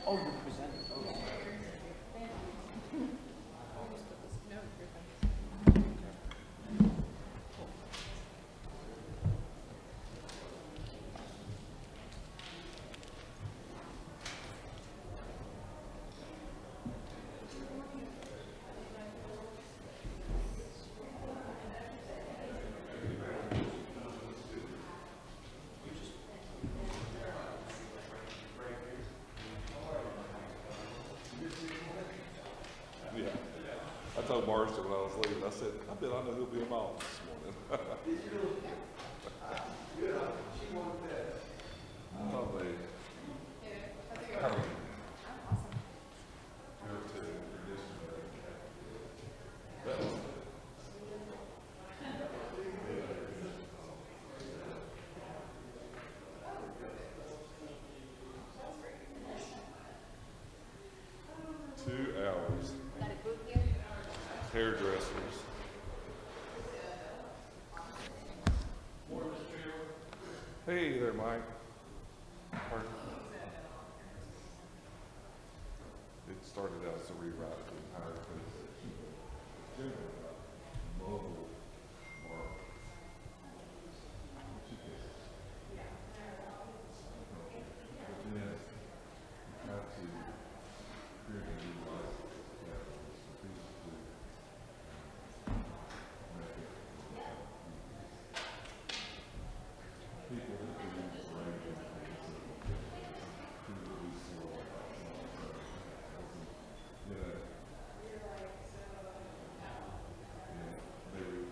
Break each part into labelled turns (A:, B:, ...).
A: Oh, you're presenting. Oh, sorry.
B: I'll just put this note here.
C: Yeah. I told Marcia when I was leaving, I said, I bet I know who'll be in my office this morning. Oh, they. Her too. That was- 2 hours.
B: Got a book here?
C: Hairdressers. Hey there, Mike. Pardon? It started out as a rewrite of the entire thing. Mobile or but then you have to create a new life that is feasible make it people that do random things who will be slow you know, and they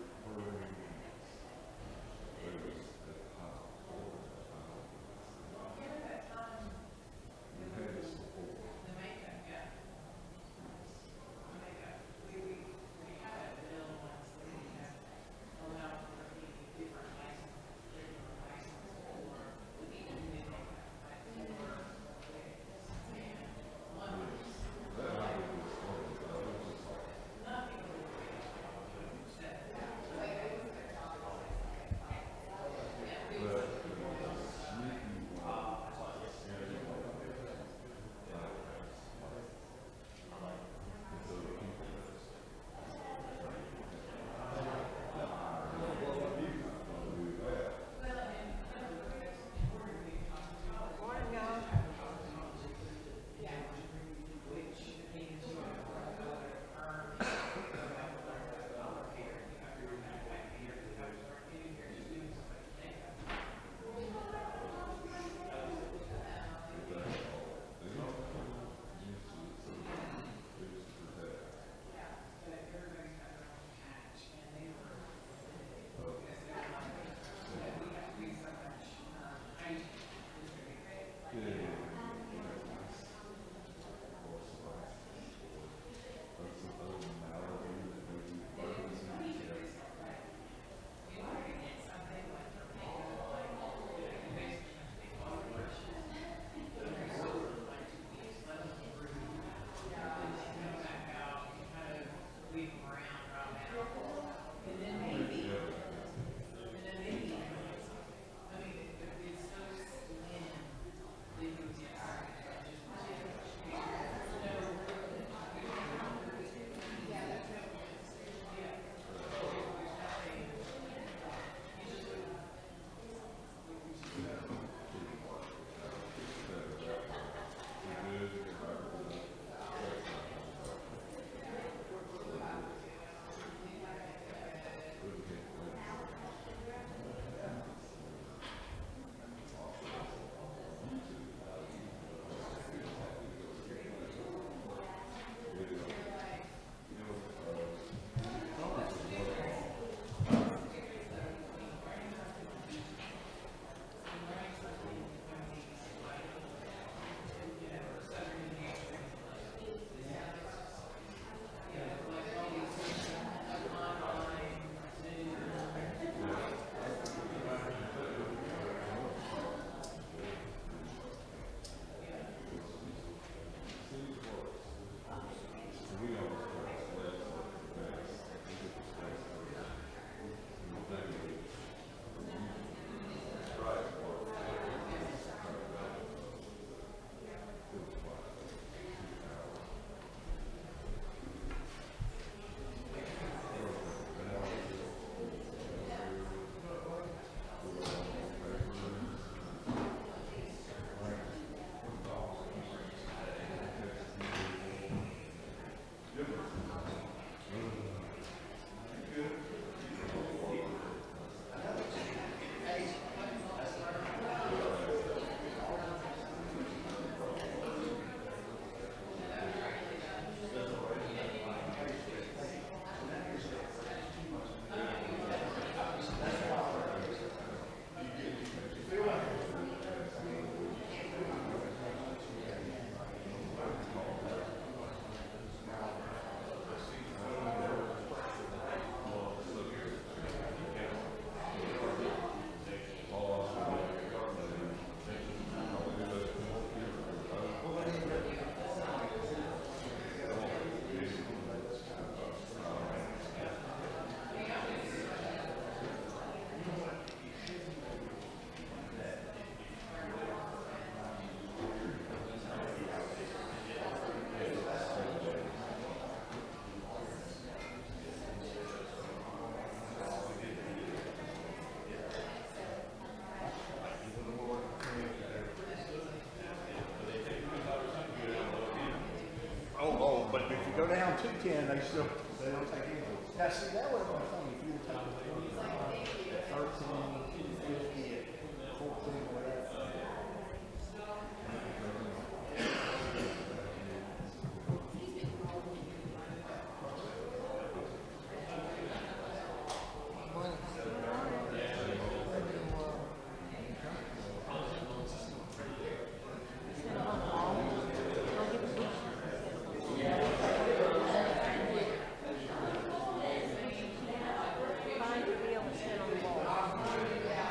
A: But if you go down to 10, they don't take any. Now, see, that would have been funny if you would take the 25, 13, 50, 14, whatever.
D: Find the deal and sit on the wall.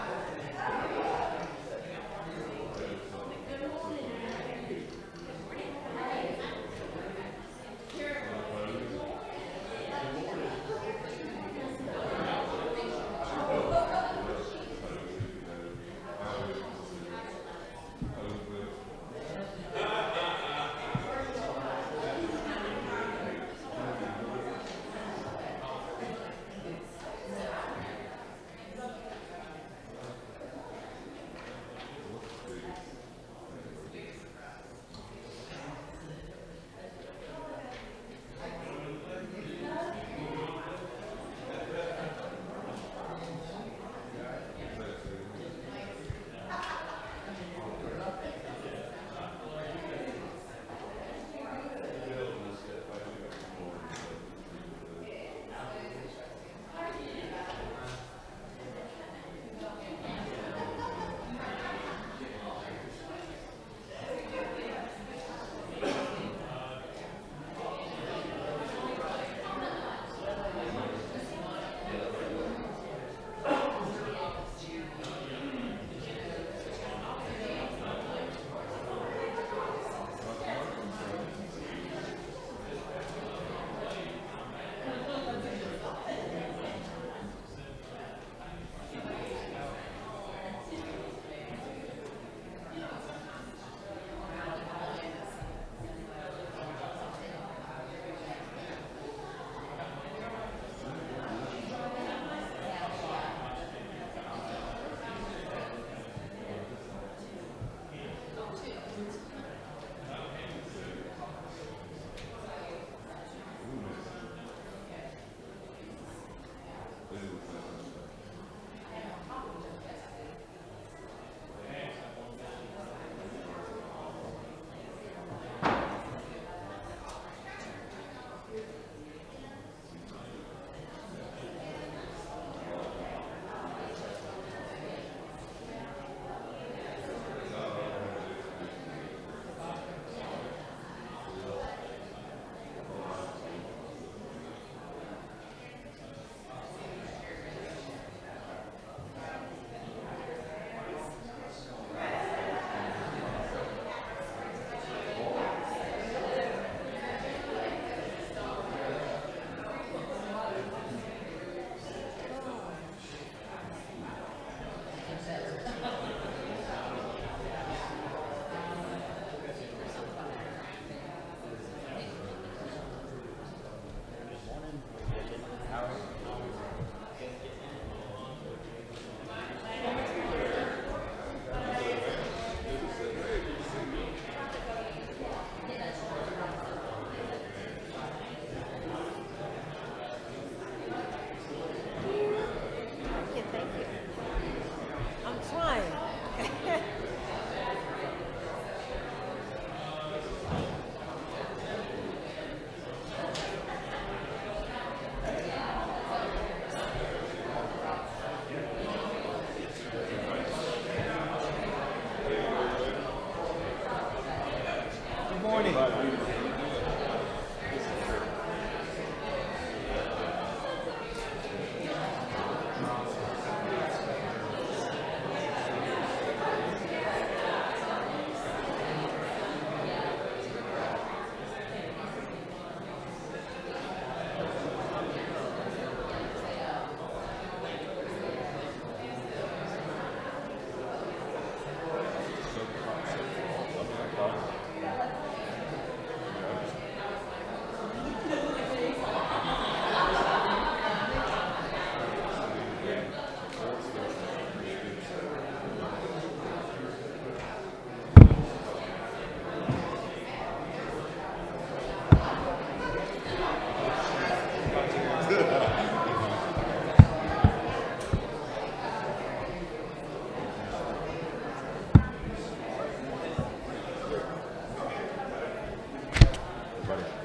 C: everybody.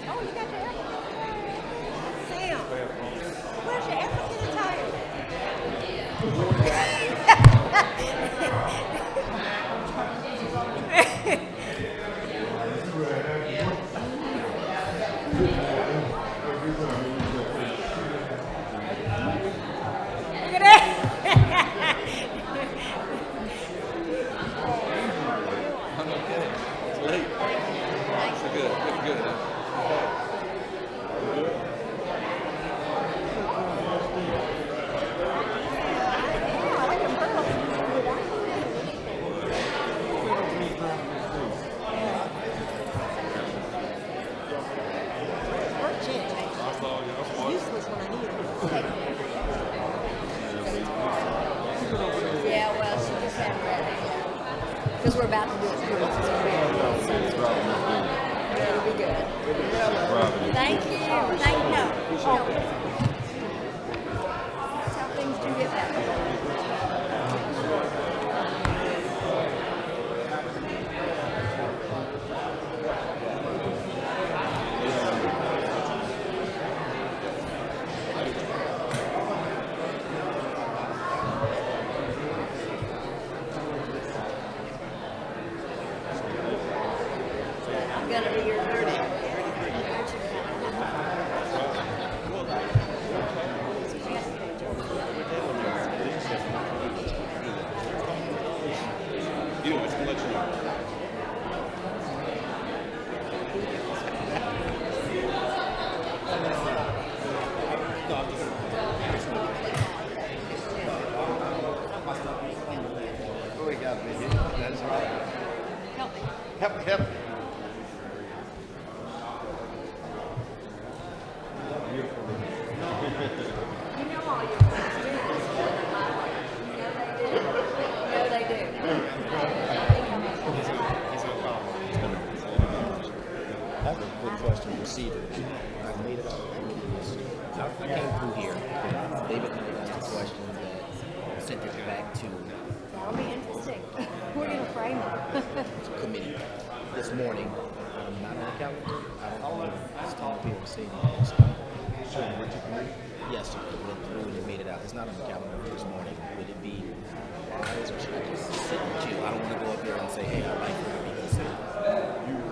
B: Oh, you got your African. Sam, where's your African attire? Look at that.
D: I'm okay. It's late. It's good. It's good.
B: Useless when I need it. Yeah, well, she just had ready. Because we're about to do it. It'll be good. Thank you. Thank you. No. That's how things do get better. I'm gonna be your 30.
D: You know, just to let you know.
A: Oh, he got me. That's right.
B: Help me.
A: Help.
B: You know all your friends do. No, they do.
E: I have a quick question for Cedar. I made it I came through here. David asked a question that sent it back to
B: That'll be interesting. We're gonna frame it.
E: committee this morning. Not on the calendar. I don't know if it's time to be able to say anything. Yes, sir. It went through and it made it out. It's not on the calendar for this morning. Would it be wise or should I just sit with you? I don't want to go up here and say, hey, I'd like for it to be considered.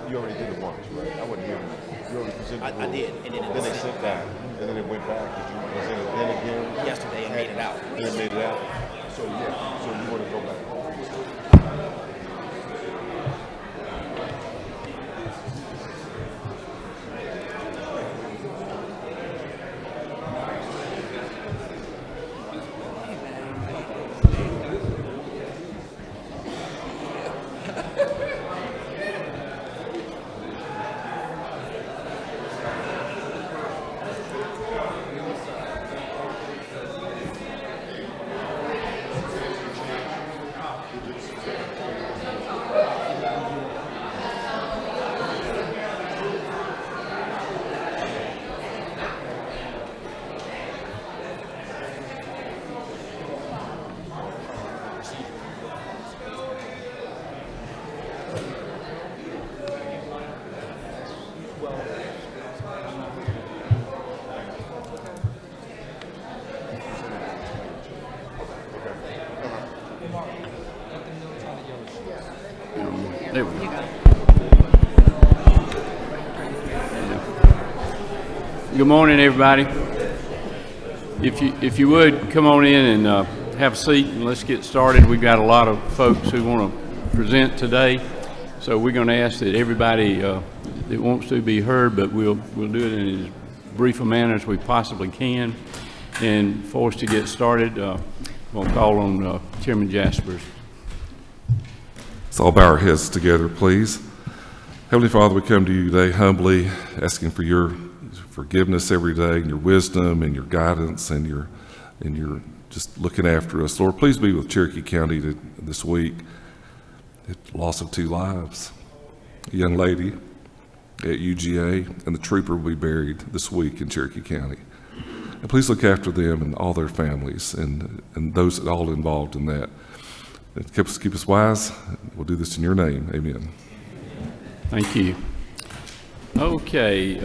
C: You already did it once, right? I wasn't here. You already presented
E: I did, and then it
C: then they
E: was
C: sent back, and then it went back. Did you present it then again?
E: yesterday and made it out.
C: Then it made it out. So yeah, so you want to go back.
F: There we go. Good morning, everybody. if you would, come on in and have a seat and let's get started. We've got a lot of folks who want to present today, so we're going to ask that everybody that wants to be heard, but we'll do it in as brief a manner as we possibly can. And for us to get started, we'll call on Chairman Jaspers.
C: Let's all bow our heads together, please. Heavenly Father, we come to you today humbly, asking for your forgiveness every day, and your wisdom, and your guidance, and your just looking after us. Lord, please be with Cherokee County this week. The loss of 2 lives, a young lady at UGA, and the trooper will be buried this week in Cherokee County. And please look after them and all their families and those all involved in that. Keep us wise. We'll do this in your name. Amen.
F: Thank you. Okay,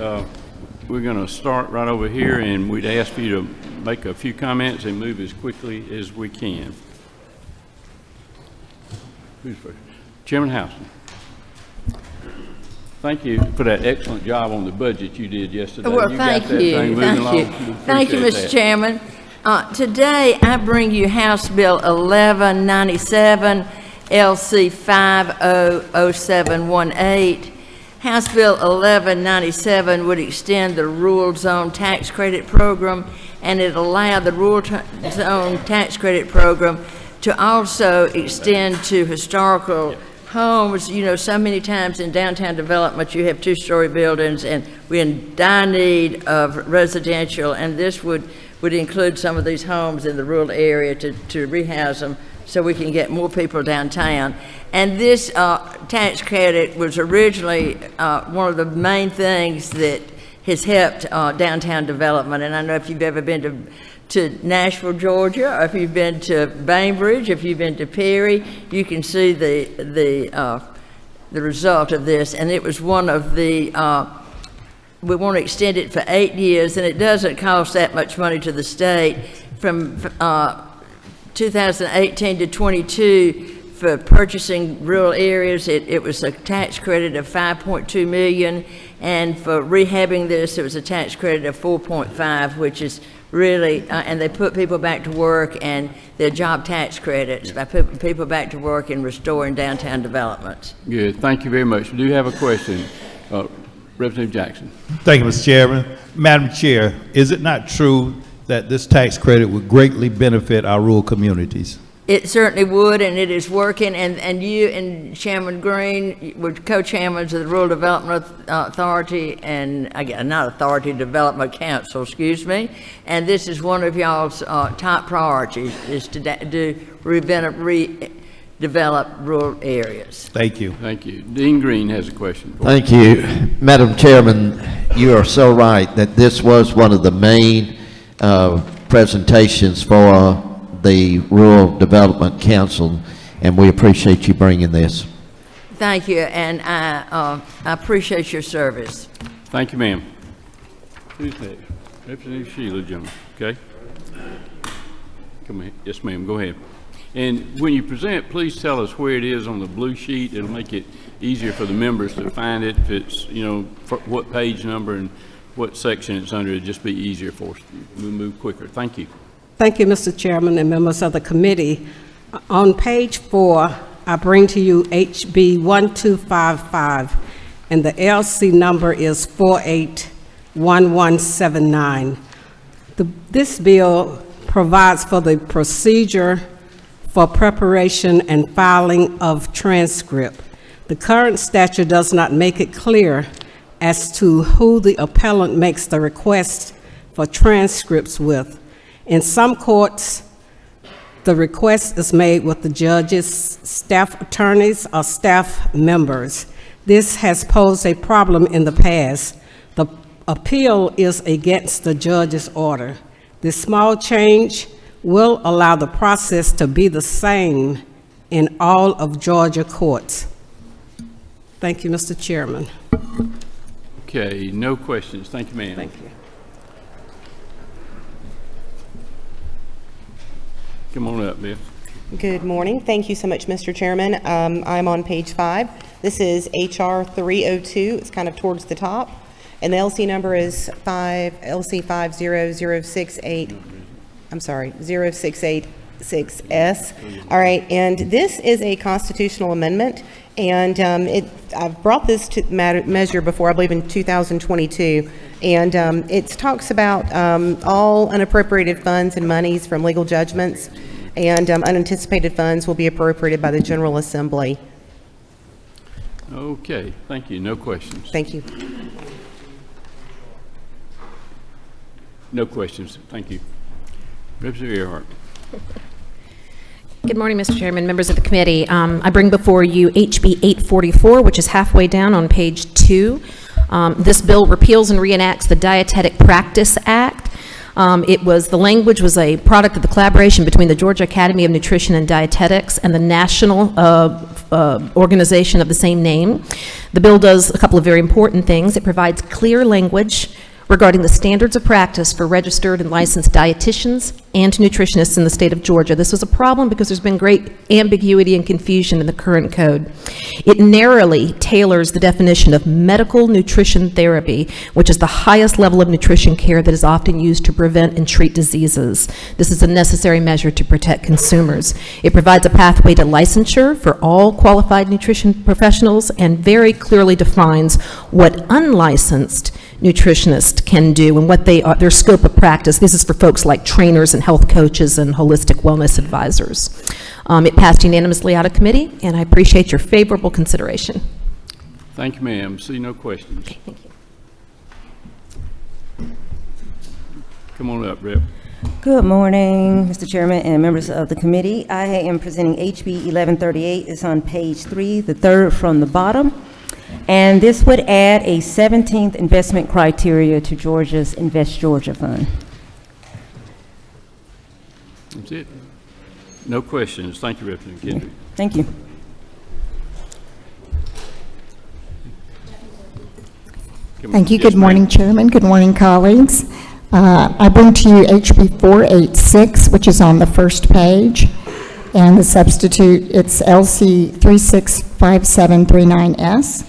F: we're going to start right over here, and we'd ask for you to make a few comments and move as quickly as we can. Who's first? Chairman Houston. Thank you for that excellent job on the budget you did yesterday.
B: Well, thank you. Thank you, Mr. Chairman. Today, I bring you House Bill 1197, LC 500718. House Bill 1197 would extend the rural zone tax credit program, and it allowed the rural zone tax credit program to also extend to historical homes. You know, so many times in downtown development, you have 2-story buildings, and we're in dire need of residential, and this would include some of these homes in the rural area to rehouse them so we can get more people downtown. And this tax credit was originally one of the main things that has helped downtown development. And I know if you've ever been to Nashville, Georgia, or if you've been to Bainbridge, if you've been to Perry, you can see the result of this. And it was one of the we want to extend it for 8 years, and it doesn't cost that much money to the state. From 2018 to 22, for purchasing rural areas, it was a tax credit of $5.2 million, and for rehabbing this, it was a tax credit of $4.5, which is really, and they put people back to work, and they're job tax credits by putting people back to work and restoring downtown developments.
F: Good. Thank you very much. We do have a question. Representative Jackson.
G: Thank you, Mr. Chairman. Madam Chair, is it not true that this tax credit would greatly benefit our rural communities?
B: It certainly would, and it is working, and you and Chairman Green were co-chairmen of the Rural Development Authority, and again, not Authority, Development Council, excuse me, and this is one of y'all's top priorities, is to redevelop rural areas.
G: Thank you.
F: Thank you. Dean Green has a question.
H: Thank you. Madam Chairman, you are so right that this was one of the main presentations for the Rural Development Council, and we appreciate you bringing this.
B: Thank you, and I appreciate your service.
F: Thank you, ma'am. Who's next? Representative Sheila Jones, okay? Come ahead. Yes, ma'am, go ahead. And when you present, please tell us where it is on the blue sheet. It'll make it easier for the members to find it. If it's, you know, what page number and what section it's under, it'll just be easier for us to move quicker. Thank you.
I: Thank you, Mr. Chairman and members of the committee. On page 4, I bring to you HB 1255, and the LC number is 481179. This bill provides for the procedure for preparation and filing of transcript. The current statute does not make it clear as to who the appellant makes the request for transcripts with. In some courts, the request is made with the judges, staff attorneys, or staff members. This has posed a problem in the past. The appeal is against the judge's order. This small change will allow the process to be the same in all of Georgia courts. Thank you, Mr. Chairman.
F: Okay, no questions. Thank you, ma'am.
I: Thank you.
F: Come on up, Bill.
J: Good morning. Thank you so much, Mr. Chairman. I'm on page 5. This is HR 302. It's kind of towards the top. And the LC number is LC 500680. I'm sorry, 0686S. All right, and this is a constitutional amendment, and I've brought this to measure before, I believe in 2022, and it talks about all unappropriated funds and monies from legal judgments, and unanticipated funds will be appropriated by the General Assembly.
F: Okay, thank you. No questions.
J: Thank you.
F: No questions. Thank you. Representative Earhart.
K: Good morning, Mr. Chairman, members of the committee. I bring before you HB 844, which is halfway down on page 2. This bill repeals and reenacts the Dietetic Practice Act. The language was a product of the collaboration between the Georgia Academy of Nutrition and Dietetics and the national organization of the same name. The bill does a couple of very important things. It provides clear language regarding the standards of practice for registered and licensed dietitians and nutritionists in the state of Georgia. This was a problem because there's been great ambiguity and confusion in the current code. It narrowly tailors the definition of medical nutrition therapy, which is the highest level of nutrition care that is often used to prevent and treat diseases. This is a necessary measure to protect consumers. It provides a pathway to licensure for all qualified nutrition professionals and very clearly defines what unlicensed nutritionists can do and what their scope of practice. This is for folks like trainers and health coaches and holistic wellness advisors. It passed unanimously out of committee, and I appreciate your favorable consideration.
F: Thank you, ma'am. See no questions.
K: Okay, thank you.
F: Come on up, Rep.
L: Good morning, Mr. Chairman and members of the committee. I am presenting HB 1138. It's on page 3, the third from the bottom. And this would add a 17th investment criteria to Georgia's Invest Georgia Fund.
F: That's it. No questions. Thank you, Representative Kendrick.
L: Thank you.
M: Thank you.
F: Yes,
M: Good morning,
F: ma'am.
M: Chairman. Good morning, colleagues. I bring to you HB 486, which is on the first page, and the substitute, it's LC 365739S.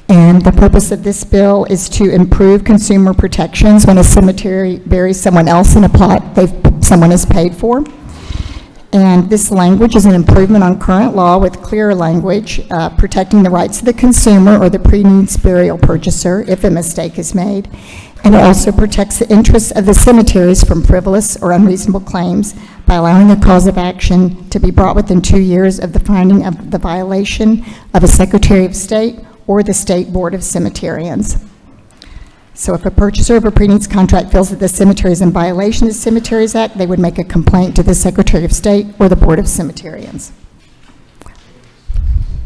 M: And the purpose of this bill is to improve consumer protections when a cemetery buries someone else in a plot someone has paid for. And this language is an improvement on current law with clearer language protecting the rights of the consumer or the pre-needs burial purchaser if a mistake is made. And it also protects the interests of the cemeteries from frivolous or unreasonable claims by allowing a cause of action to be brought within 2 years of the finding of the violation of a Secretary of State or the State Board of Cemeterians. So if a purchaser of a pre-needs contract feels that the cemetery is in violation of the Cemeteries Act, they would make a complaint to the Secretary of State or the Board of Cemeterians.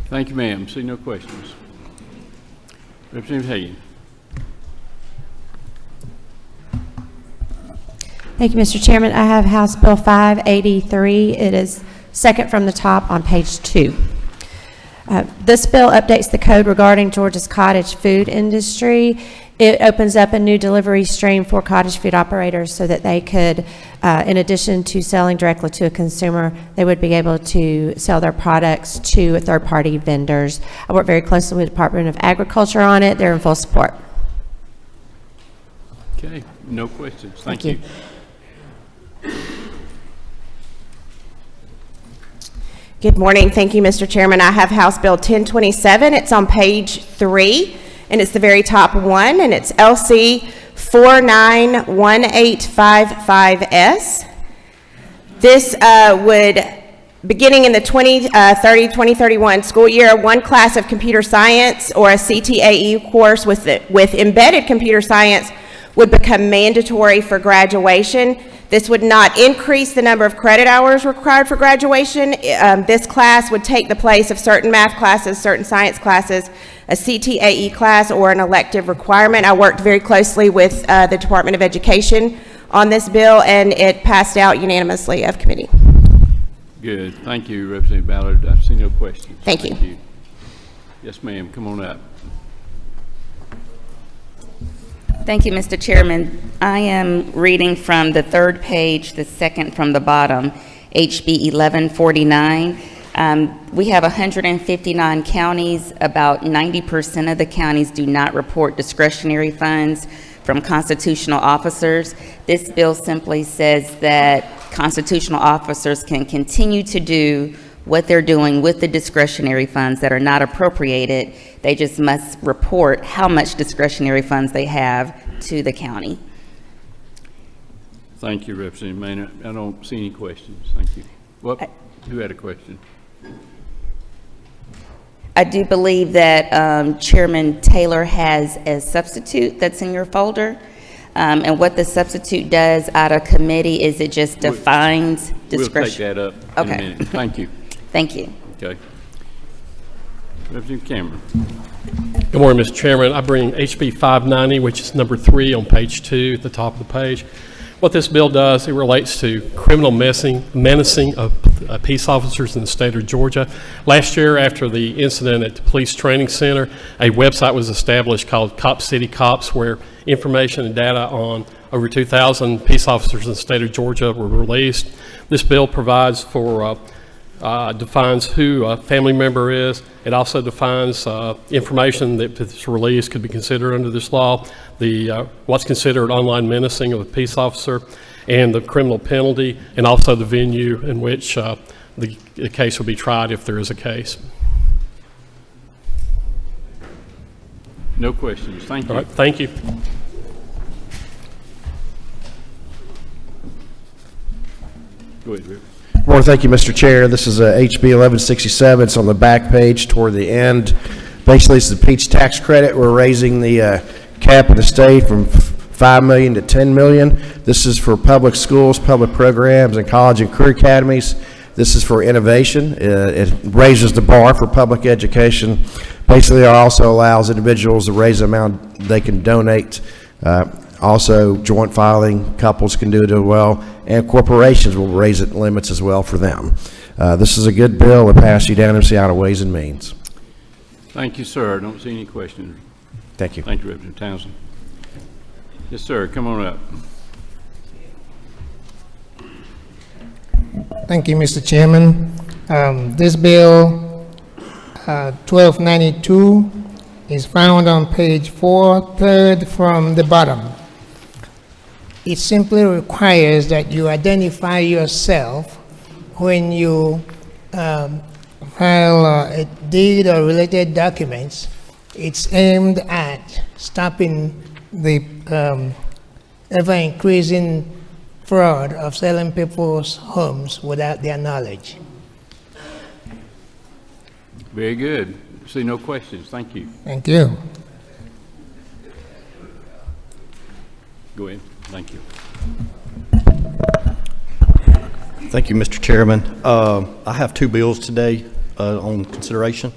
F: Thank you, ma'am. See no questions. Representative Hagan.
N: Thank you, Mr. Chairman. I have House Bill 583. It is second from the top on page 2. This bill updates the code regarding Georgia's cottage food industry. It opens up a new delivery stream for cottage food operators so that they could, in addition to selling directly to a consumer, they would be able to sell their products to third-party vendors. I work very closely with the Department of Agriculture on it. They're in full support.
F: Okay, no questions. Thank you.
J: Good morning. Thank you, Mr. Chairman. I have House Bill 1027. It's on page 3, and it's the very top one, and it's LC 491855S. This would, beginning in the 2030-2031 school year, one class of computer science or a CTAE course with embedded computer science would become mandatory for graduation. This would not increase the number of credit hours required for graduation. This class would take the place of certain math classes, certain science classes, a CTAE class, or an elective requirement. I worked very closely with the Department of Education on this bill, and it passed out unanimously of committee.
F: Good. Thank you, Representative Ballard. I see no questions.
J: Thank you.
F: Yes, ma'am. Come on up.
O: Thank you, Mr. Chairman. I am reading from the third page, the second from the bottom, HB 1149. We have 159 counties. About 90% of the counties do not report discretionary funds from constitutional officers. This bill simply says that constitutional officers can continue to do what they're doing with the discretionary funds that are not appropriated. They just must report how much discretionary funds they have to the county.
F: Thank you, Representative Maynard. I don't see any questions. Thank you. Who had a question?
O: I do believe that Chairman Taylor has a substitute that's in your folder. And what the substitute does out of committee is it just defines discretion.
F: We'll take that up in a minute. Thank you.
O: Thank you.
F: Okay. Representative Cameron.
P: Good morning, Mr. Chairman. I bring HB 590, which is number 3 on page 2 at the top of the page. What this bill does, it relates to criminal menacing of peace officers in the state of Georgia. Last year, after the incident at the Police Training Center, a website was established called Cop City Cops, where information and data on over 2,000 peace officers in the state of Georgia were released. This bill provides for defines who a family member is. It also defines information that if it's released could be considered under this law, what's considered online menacing of a peace officer, and the criminal penalty, and also the venue in which the case will be tried if there is a case.
F: No questions. Thank you.
P: All right, thank you.
F: Go ahead, Rick.
Q: Well, thank you, Mr. Chair. This is HB 1167. It's on the back page toward the end. Basically, it's the Peach tax credit. We're raising the cap of the state from $5 million to $10 million. This is for public schools, public programs, and college and career academies. This is for innovation. It raises the bar for public education. Basically, it also allows individuals to raise the amount they can donate. Also, joint filing, couples can do it as well, and corporations will raise it limits as well for them. This is a good bill to pass unanimously out of Ways and Means.
F: Thank you, sir. I don't see any questions.
Q: Thank you.
F: Thank you, Representative Townsend. Yes, sir. Come on up.
R: Thank you, Mr. Chairman. This bill, 1292, is found on page 4, third from the bottom. It simply requires that you identify yourself when you file a deed or related documents. It's aimed at stopping the ever-increasing fraud of selling people's homes without their knowledge.
F: Very good. See no questions. Thank you.
R: Thank you.
F: Go ahead. Thank you.
S: Thank you, Mr. Chairman. I have two bills today on consideration.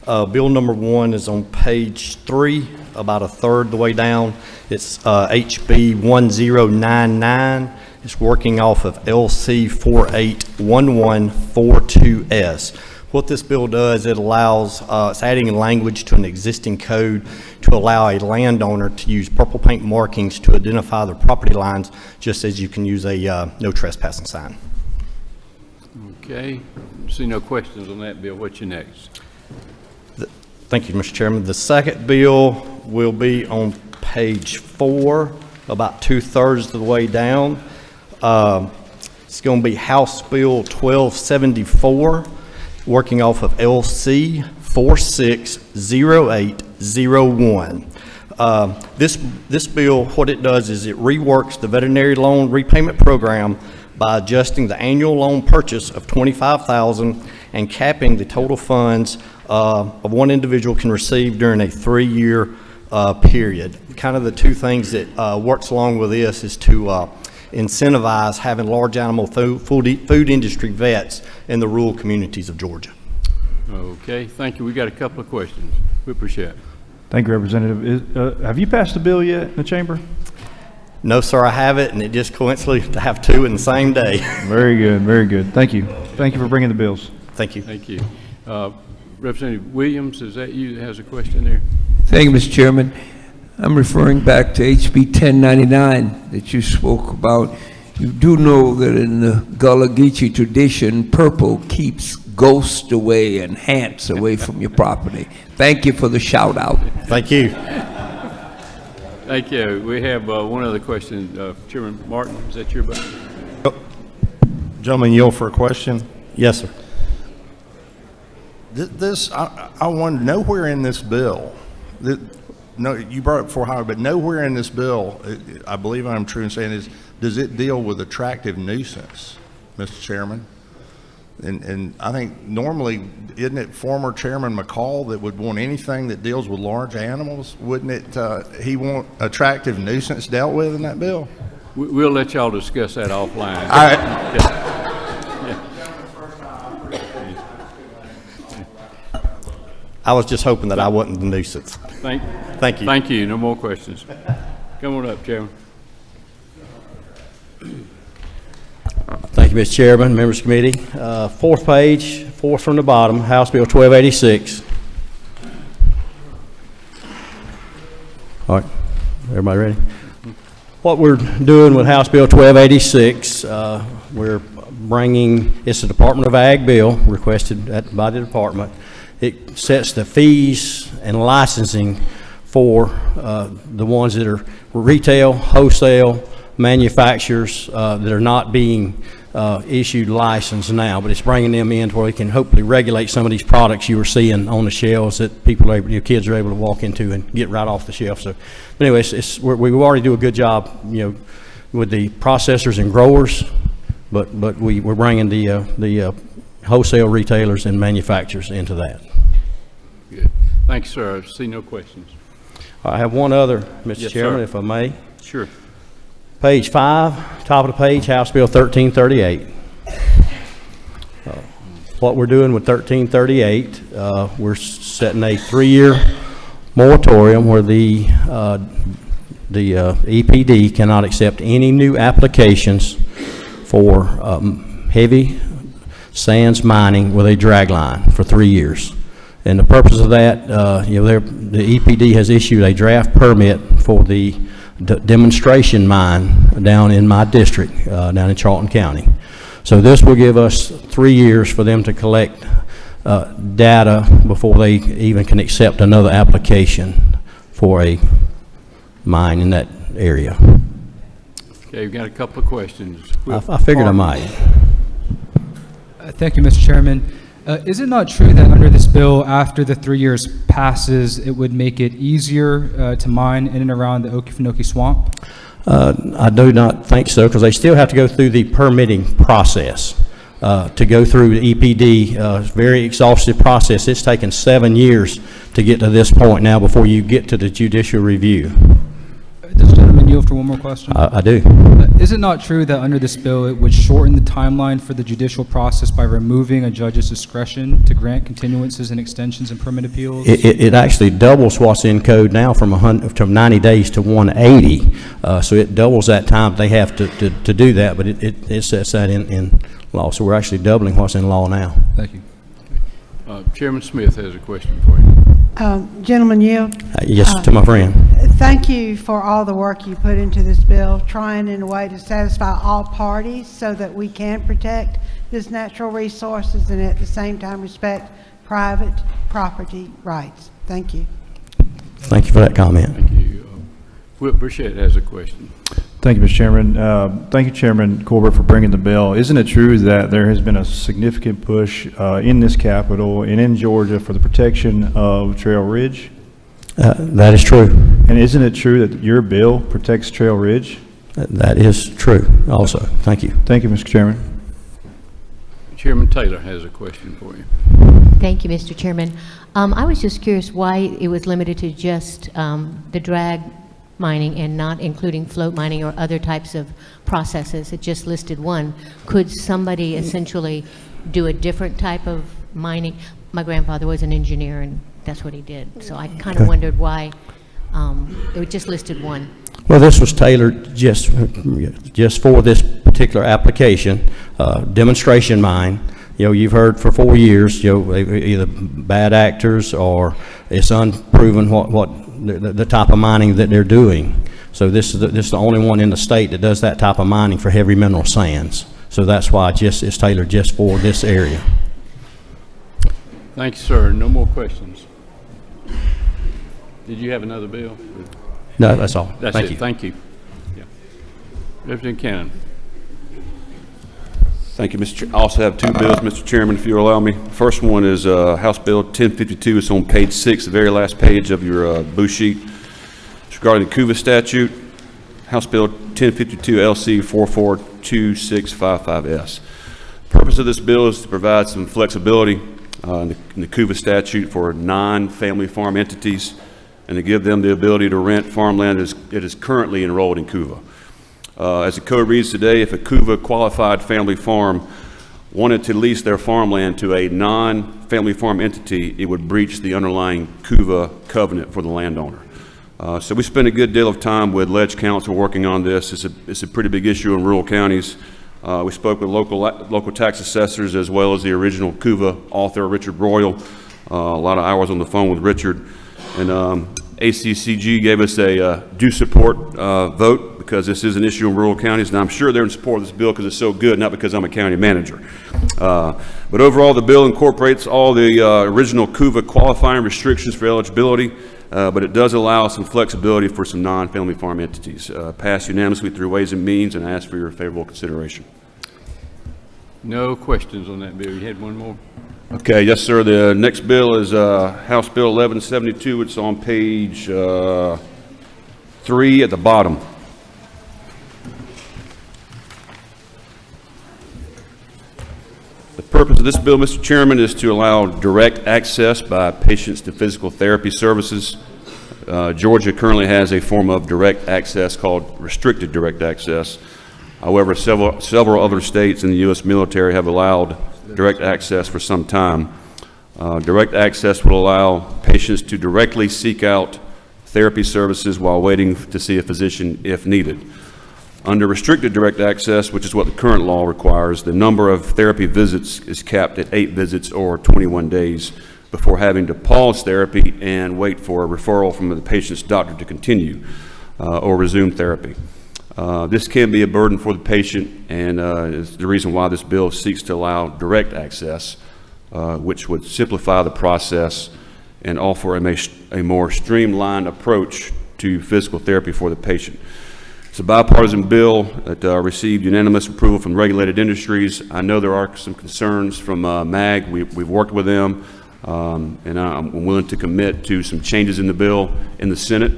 S: Bill number 1 is on page 3, about a third the way down. It's HB 1099. It's working off of LC 481142S. What this bill does, it allows, it's adding language to an existing code to allow a landowner to use purple paint markings to identify their property lines, just as you can use a no trespassing sign.
F: Okay. See no questions on that bill. What's your next?
S: Thank you, Mr. Chairman. The second bill will be on page 4, about 2/3 of the way down. It's going to be House Bill 1274. Working off of LC 460801. This bill, what it does is it reworks the veterinary loan repayment program by adjusting the annual loan purchase of $25,000 and capping the total funds of one individual can receive during a 3-year period. Kind of the two things that works along with this is to incentivize having large animal food industry vets in the rural communities of Georgia.
F: Okay, thank you. We got a couple of questions. We appreciate it.
T: Thank you, Representative. Have you passed a bill yet in the chamber?
S: No, sir, I haven't, and it just coincidentally to have two in the same day.
T: Very good, very good. Thank you. Thank you for bringing the bills.
S: Thank you.
F: Thank you. Representative Williams, is that you that has a question there?
U: Thank you, Mr. Chairman. I'm referring back to HB 1099 that you spoke about. You do know that in the Gullah Geechee tradition, purple keeps ghosts away and hants away from your property. Thank you for the shout out.
S: Thank you.
F: Thank you. We have one other question. Chairman Martin, is that your button?
A: Gentleman yield for a question.
S: Yes, sir.
A: I wonder, nowhere in this bill, no, you brought it before Howard, but nowhere in this bill, I believe I'm true in saying does it deal with attractive nuisance, Mr. Chairman? And I think normally, isn't it former Chairman McCall that would want anything that deals with large animals? Wouldn't it, he want attractive nuisance dealt with in that bill?
F: We'll let y'all discuss that offline.
A: All right.
F: Yeah.
S: I was just hoping that I wasn't the nuisance.
F: Thank you. Thank you. No more questions. Come on up, Chairman.
S: Thank you, Mr. Chairman, members of the committee. Fourth page, fourth from the bottom, House Bill 1286. All right, everybody ready? What we're doing with House Bill 1286, we're bringing, it's a Department of Ag bill requested by the department. It sets the fees and licensing for the ones that are retail, wholesale, manufacturers that are not being issued license now, but it's bringing them in to where we can hopefully regulate some of these products you were seeing on the shelves that people, your kids are able to walk into and get right off the shelf. So, but anyway, we already do a good job, with the processors and growers, but we're bringing the wholesale retailers and manufacturers into that.
F: Good. Thank you, sir. I see no questions.
S: I have one other, Mr.
F: Yes,
S: Chairman,
F: sir.
S: if I may.
F: Sure.
S: Page 5, top of the page, House Bill 1338. What we're doing with 1338, we're setting a 3-year moratorium where the EPD cannot accept any new applications for heavy sands mining with a drag line for 3 years. And the purpose of that, the EPD has issued a draft permit for the demonstration mine down in my district, down in Charlton County. So this will give us 3 years for them to collect data before they even can accept another application for a mine in that area.
F: Okay, we've got a couple of questions.
S: I figured I might.
D: Thank you, Mr. Chairman. Is it not true that under this bill, after the 3 years passes, it would make it easier to mine in and around the Okefenokee Swamp?
S: I do not think so, because they still have to go through the permitting process. To go through the EPD, very exhaustive process. It's taken 7 years to get to this point now before you get to the judicial review.
D: Does the gentleman yield for one more question?
S: I do.
D: Is it not true that under this bill, it would shorten the timeline for the judicial process by removing a judge's discretion to grant continuances and extensions and permit appeals?
S: It actually doubles what's in code now from 90 days to 180. So it doubles that time they have to do that, but it sets that in law. So we're actually doubling what's in law now.
D: Thank you.
F: Chairman Smith has a question for you.
V: Gentleman yield.
S: Yes, to my friend.
V: Thank you for all the work you put into this bill, trying in a way to satisfy all parties so that we can protect this natural resources and at the same time respect private property rights. Thank you.
S: Thank you for that comment.
F: Thank you. Whip Burchett has a question.
T: Thank you, Mr. Chairman. Thank you, Chairman Corbett, for bringing the bill. Isn't it true that there has been a significant push in this capital and in Georgia for the protection of Trail Ridge?
S: That is true.
T: And isn't it true that your bill protects Trail Ridge?
S: That is true also. Thank you.
T: Thank you, Mr. Chairman.
F: Chairman Taylor has a question for you.
W: Thank you, Mr. Chairman. I was just curious why it was limited to just the drag mining and not including float mining or other types of processes. It just listed one. Could somebody essentially do a different type of mining? My grandfather was an engineer and that's what he did. So I kind of wondered why it just listed one.
S: Well, this was tailored just for this particular application, demonstration mine. You've heard for 4 years, either bad actors or it's unproven what the type of mining that they're doing. So this is the only one in the state that does that type of mining for heavy mineral sands. So that's why it's tailored just for this area.
F: Thank you, sir. No more questions. Did you have another bill?
S: No, that's all.
F: That's
S: Thank
F: it.
S: you.
F: Thank you. Yeah. Representative Cannon.
C: Thank you, Mr. Chair. I also have two bills, Mr. Chairman, if you allow me. First one is House Bill 1052. It's on page 6, the very last page of your boo sheet. It's regarding the CUVA statute, House Bill 1052 LC 442655S. The purpose of this bill is to provide some flexibility in the CUVA statute for non-family farm entities and to give them the ability to rent farmland that is currently enrolled in CUVA. As the code reads today, if a CUVA qualified family farm wanted to lease their farmland to a non-family farm entity, it would breach the underlying CUVA covenant for the landowner. So we spent a good deal of time with Ledge Council working on this. It's a pretty big issue in rural counties. We spoke with local tax assessors as well as the original CUVA author, Richard Royal. A lot of hours on the phone with Richard. And ACCG gave us a do support vote because this is an issue in rural counties, and I'm sure they're in support of this bill because it's so good, not because I'm a county manager. But overall, the bill incorporates all the original CUVA qualifying restrictions for eligibility, but it does allow some flexibility for some non-family farm entities. Passed unanimously through Ways and Means, and I ask for your favorable consideration.
F: No questions on that bill. You had one more?
C: Okay, yes, sir. The next bill is House Bill 1172. It's on page 3 at the bottom. The purpose of this bill, Mr. Chairman, is to allow direct access by patients to physical therapy services. Georgia currently has a form of direct access called restricted direct access. However, several other states in the U.S. military have allowed direct access for some time. Direct access will allow patients to directly seek out therapy services while waiting to see a physician if needed. Under restricted direct access, which is what the current law requires, the number of therapy visits is capped at 8 visits or 21 days before having to pause therapy and wait for a referral from the patient's doctor to continue or resume therapy. This can be a burden for the patient, and is the reason why this bill seeks to allow direct access, which would simplify the process and offer a more streamlined approach to physical therapy for the patient. It's a bipartisan bill that received unanimous approval from regulated industries. I know there are some concerns from MAG. We've worked with them, and I'm willing to commit to some changes in the bill in the Senate,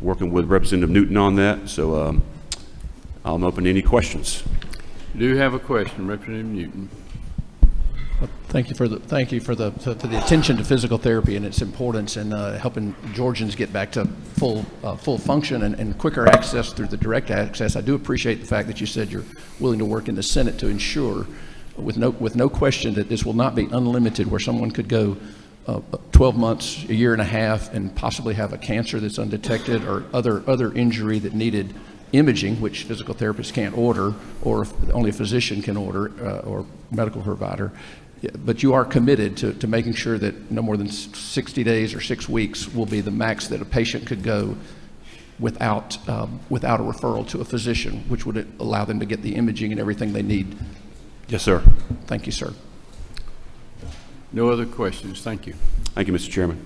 C: working with Representative Newton on that. So I'm open to any questions.
F: I do have a question, Representative Newton.
E: Thank you for the attention to physical therapy and its importance in helping Georgians get back to full function and quicker access through the direct access. I do appreciate the fact that you said you're willing to work in the Senate to ensure, with no question, that this will not be unlimited, where someone could go 12 months, a year and a half, and possibly have a cancer that's undetected or other injury that needed imaging, which physical therapists can't order, or only a physician can order, or medical provider. But you are committed to making sure that no more than 60 days or 6 weeks will be the max that a patient could go without a referral to a physician, which would allow them to get the imaging and everything they need.
C: Yes, sir.
E: Thank you, sir.
F: No other questions. Thank you.
C: Thank you, Mr. Chairman.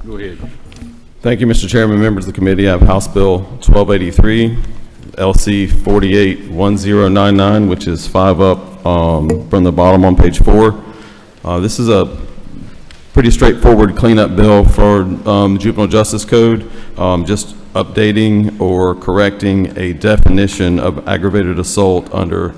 F: Go ahead.
G: Thank you, Mr. Chairman, members of the committee. I have House Bill 1283, LC 481099, which is 5 up from the bottom on page 4. This is a pretty straightforward cleanup bill for the Juvenile Justice Code, just updating or correcting a definition of aggravated assault under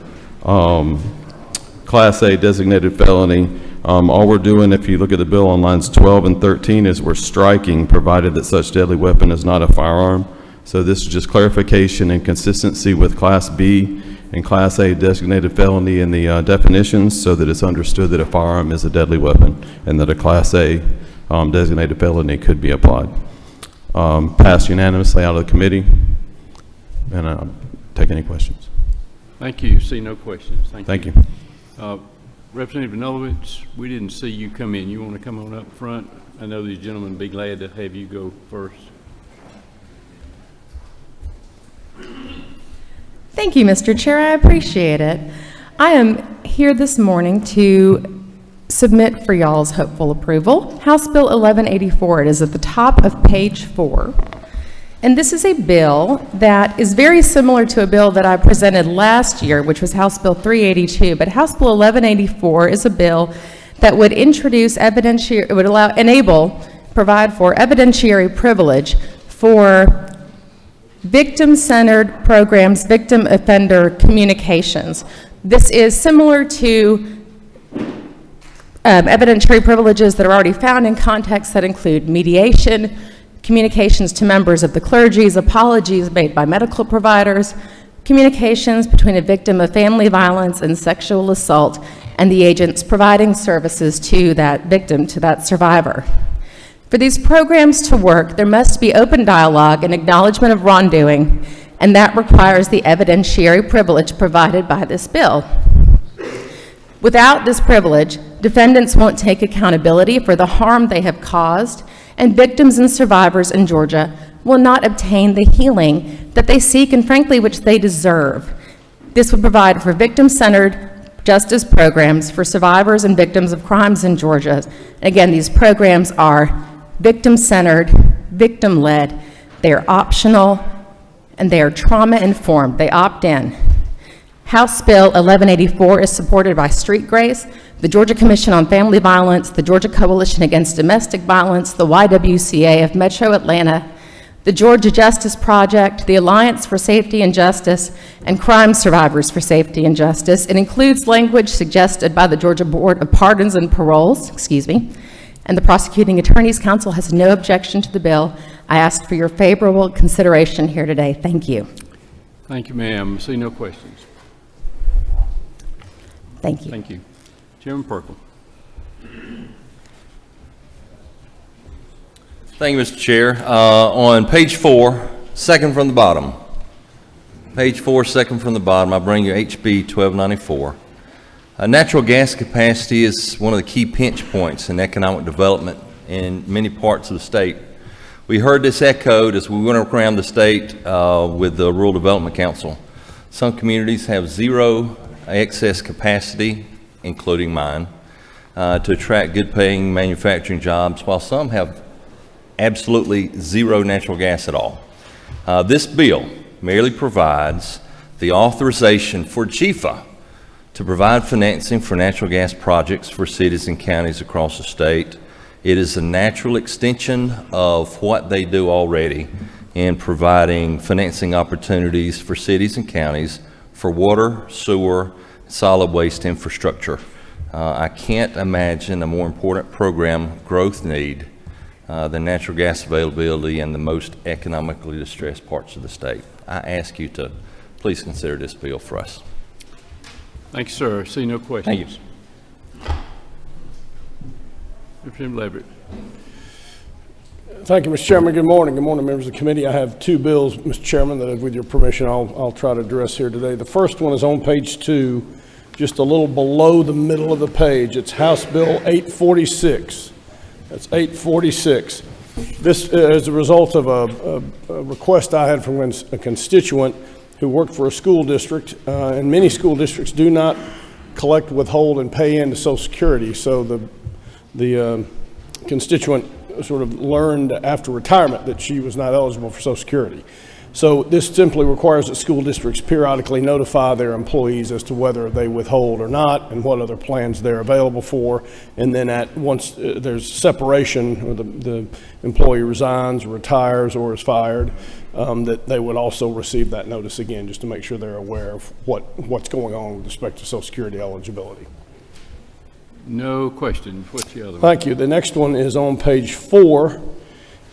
G: Class A designated felony. All we're doing, if you look at the bill on lines 12 and 13, is we're striking provided that such deadly weapon is not a firearm. So this is just clarification and consistency with Class B and Class A designated felony in the definitions, so that it's understood that a firearm is a deadly weapon and that a Class A designated felony could be applied. Passed unanimously out of the committee, and I'll take any questions.
F: Thank you. See no questions.
G: Thank you.
F: Representative Novitz, we didn't see you come in. You want to come on up front? I know these gentlemen would be glad to have you go first.
X: Thank you, Mr. Chair. I appreciate it. I am here this morning to
B: submit for y'all's hopeful approval House Bill 1184. It is at the top of page 4. And this is a bill that is very similar to a bill that I presented last year, which was House Bill 382. But House Bill 1184 is a bill that would introduce evidentiary, it would provide for evidentiary privilege for victim-centered programs, victim offender communications. This is similar to evidentiary privileges that are already found in contexts that include mediation, communications to members of the clergies, apologies made by medical providers, communications between a victim of family violence and sexual assault and the agents providing services to that victim, to that survivor. For these programs to work, there must be open dialogue and acknowledgement of wrongdoing, and that requires the evidentiary privilege provided by this bill. Without this privilege, defendants won't take accountability for the harm they have caused, and victims and survivors in Georgia will not obtain the healing that they seek and, frankly, which they deserve. This would provide for victim-centered justice programs for survivors and victims of crimes in Georgia. Again, these programs are victim-centered, victim-led, they are optional, and they are trauma-informed. They opt in. House Bill 1184 is supported by Street Grace, the Georgia Commission on Family Violence, the Georgia Coalition Against Domestic Violence, the YWCA of Metro Atlanta, the Georgia Justice Project, the Alliance for Safety and Justice, and Crime Survivors for Safety and Justice. It includes language suggested by the Georgia Board of Pardons and Paroles, and the Prosecuting Attorney's Council has no objection to the bill. I ask for your favorable consideration here today. Thank you.
F: Thank you, ma'am. See no questions.
B: Thank you.
F: Thank you. Chairman Perkle.
H: Thank you, Mr. Chair. On page 4, second from the bottom. Page 4, second from the bottom, I bring you HB 1294. Natural gas capacity is one of the key pinch points in economic development in many parts of the state. We heard this echoed as we went around the state with the Rural Development Council. Some communities have zero excess capacity, including mine, to attract good-paying manufacturing jobs, while some have absolutely zero natural gas at all. This bill merely provides the authorization for GFA to provide financing for natural gas projects for cities and counties across the state. It is a natural extension of what they do already in providing financing opportunities for cities and counties for water, sewer, solid waste infrastructure. I can't imagine a more important program growth need than natural gas availability in the most economically distressed parts of the state. I ask you to please consider this bill for us.
F: Thank you, sir. See no questions.
H: Thank you.
F: Representative Leverett.
I: Thank you, Mr. Chairman. Good morning. Good morning, members of the committee. I have two bills, Mr. Chairman, that with your permission I'll try to address here today. The first one is on page 2, just a little below the middle of the page. It's House Bill 846. That's 846. This is a result of a request I had from a constituent who worked for a school district, and many school districts do not collect, withhold, and pay into Social Security. So the constituent sort of learned after retirement that she was not eligible for Social Security. So this simply requires that school districts periodically notify their employees as to whether they withhold or not and what other plans they're available for. And then once there's separation, or the employee resigns, retires, or is fired, that they would also receive that notice again, just to make sure they're aware of what's going on with respect to Social Security eligibility.
F: No questions. What's the other one?
I: Thank you. The next one is on page 4,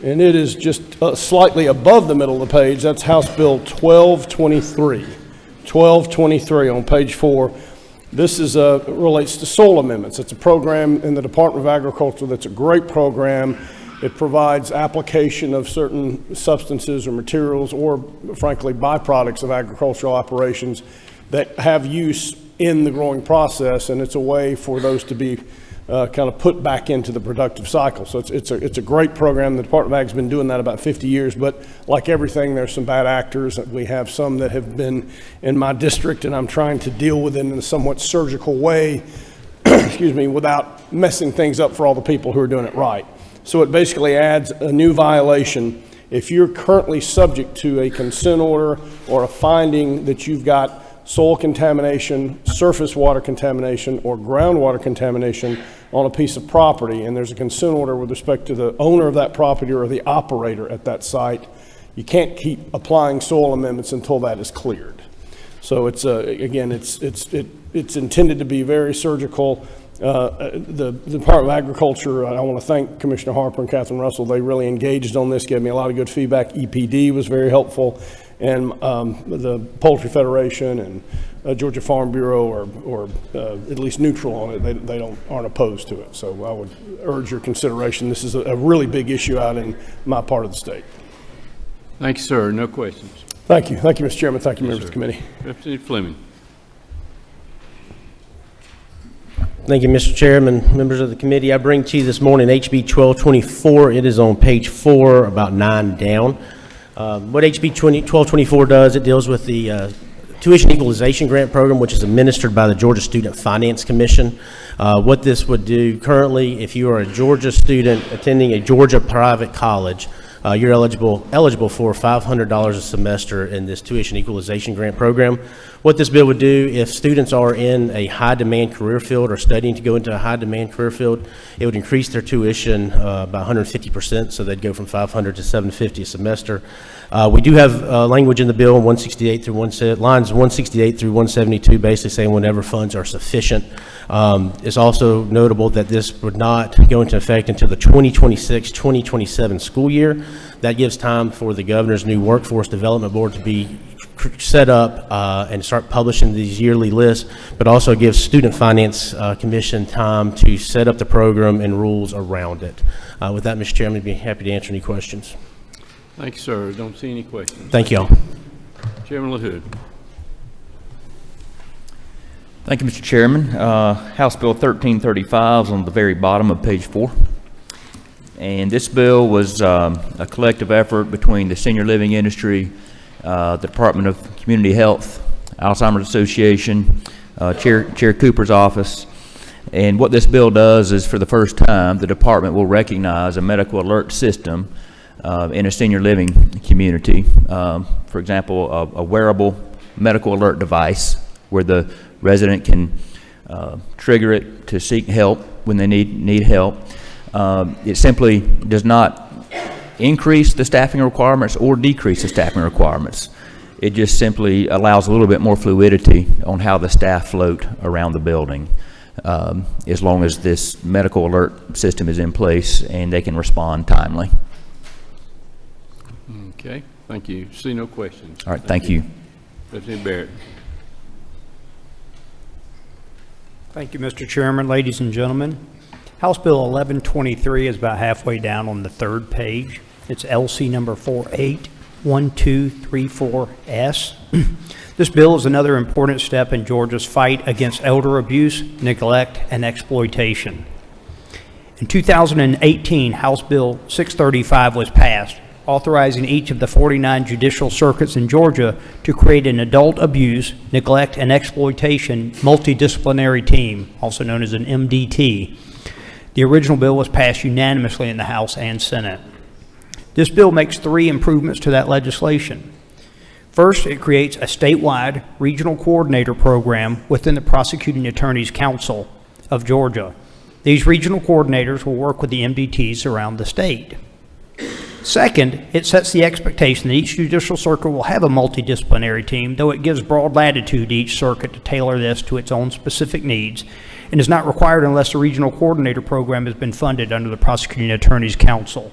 I: and it is just slightly above the middle of the page. That's House Bill 1223. 1223 on page 4. This is relates to soil amendments. It's a program in the Department of Agriculture that's a great program. It provides application of certain substances or materials or, frankly, byproducts of agricultural operations that have use in the growing process, and it's a way for those to be kind of put back into the productive cycle. So it's a great program. The Department of Ag has been doing that about 50 years, but like everything, there's some bad actors. We have some that have been in my district, and I'm trying to deal with them in a somewhat surgical way excuse me, without messing things up for all the people who are doing it right. So it basically adds a new violation. If you're currently subject to a consent order or a finding that you've got soil contamination, surface water contamination, or groundwater contamination on a piece of property, and there's a consent order with respect to the owner of that property or the operator at that site, you can't keep applying soil amendments until that is cleared. So it's again, it's intended to be very surgical. The Department of Agriculture, I want to thank Commissioner Harper and Catherine Russell. They really engaged on this, gave me a lot of good feedback. EPD was very helpful, and the Poultry Federation and Georgia Farm Bureau are at least neutral on it. They aren't opposed to it. So I would urge your consideration. This is a really big issue out in my part of the state.
F: Thank you, sir. No questions.
I: Thank you. Thank you, Mr. Chairman. Thank you, members of the committee.
F: Representative Fleming.
K: Thank you, Mr. Chairman, members of the committee. I bring to you this morning HB 1224. It is on page 4, about 9 down. What HB 1224 does, it deals with the Tuition Equalization Grant Program, which is administered by the Georgia Student Finance Commission. What this would do currently, if you are a Georgia student attending a Georgia private college, you're eligible for $500 a semester in this Tuition Equalization Grant Program. What this bill would do, if students are in a high-demand career field or studying to go into a high-demand career field, it would increase their tuition by 150%, so they'd go from $500 to $750 a semester. We do have language in the bill, lines 168 through 172, basically saying whenever funds are sufficient. It's also notable that this would not go into effect until the 2026-2027 school year. That gives time for the governor's new Workforce Development Board to be set up and start publishing these yearly lists, but also gives Student Finance Commission time to set up the program and rules around it. With that, Mr. Chairman, I'd be happy to answer any questions.
F: Thank you, sir. Don't see any questions.
K: Thank you all.
F: Chairman LaHood.
L: Thank you, Mr. Chairman. House Bill 1335 is on the very bottom of page 4. And this bill was a collective effort between the senior living industry, the Department of Community Health, Alzheimer's Association, Chair Cooper's office. And what this bill does is, for the first time, the department will recognize a medical alert system in a senior living community. For example, a wearable medical alert device where the resident can trigger it to seek help when they need help. It simply does not increase the staffing requirements or decrease the staffing requirements. It just simply allows a little bit more fluidity on how the staff float around the building, as long as this medical alert system is in place and they can respond timely.
F: Okay, thank you. See no questions.
L: All right, thank you.
F: Representative Barrett.
M: Thank you, Mr. Chairman, ladies and gentlemen. House Bill 1123 is about halfway down on the 3rd page. It's LC number 481234S. This bill is another important step in Georgia's fight against elder abuse, neglect, and exploitation. In 2018, House Bill 635 was passed, authorizing each of the 49 judicial circuits in Georgia to create an adult abuse, neglect, and exploitation multidisciplinary team, also known as an MDT. The original bill was passed unanimously in the House and Senate. This bill makes 3 improvements to that legislation. First, it creates a statewide regional coordinator program within the Prosecuting Attorney's Council of Georgia. These regional coordinators will work with the MDTs around the state. Second, it sets the expectation that each judicial circuit will have a multidisciplinary team, though it gives broad latitude to each circuit to tailor this to its own specific needs, and is not required unless the regional coordinator program has been funded under the Prosecuting Attorney's Council.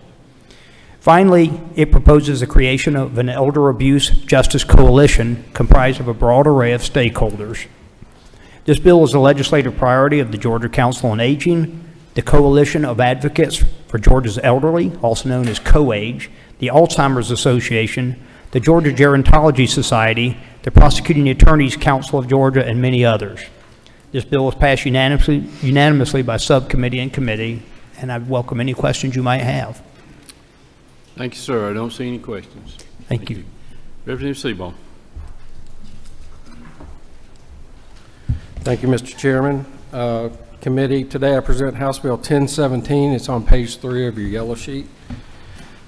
M: Finally, it proposes the creation of an Elder Abuse Justice Coalition comprised of a broad array of stakeholders. This bill is a legislative priority of the Georgia Council on Aging, the Coalition of Advocates for Georgia's Elderly, also known as COAGE, the Alzheimer's Association, the Georgia Gerontology Society, the Prosecuting Attorney's Council of Georgia, and many others. This bill was passed unanimously by subcommittee and committee, and I welcome any questions you might have.
F: Thank you, sir. I don't see any questions.
M: Thank you.
F: Representative Seabaugh.
X: Thank you, Mr. Chairman.
J: Committee. Today I present House Bill 1017. It's on page 3 of your yellow sheet.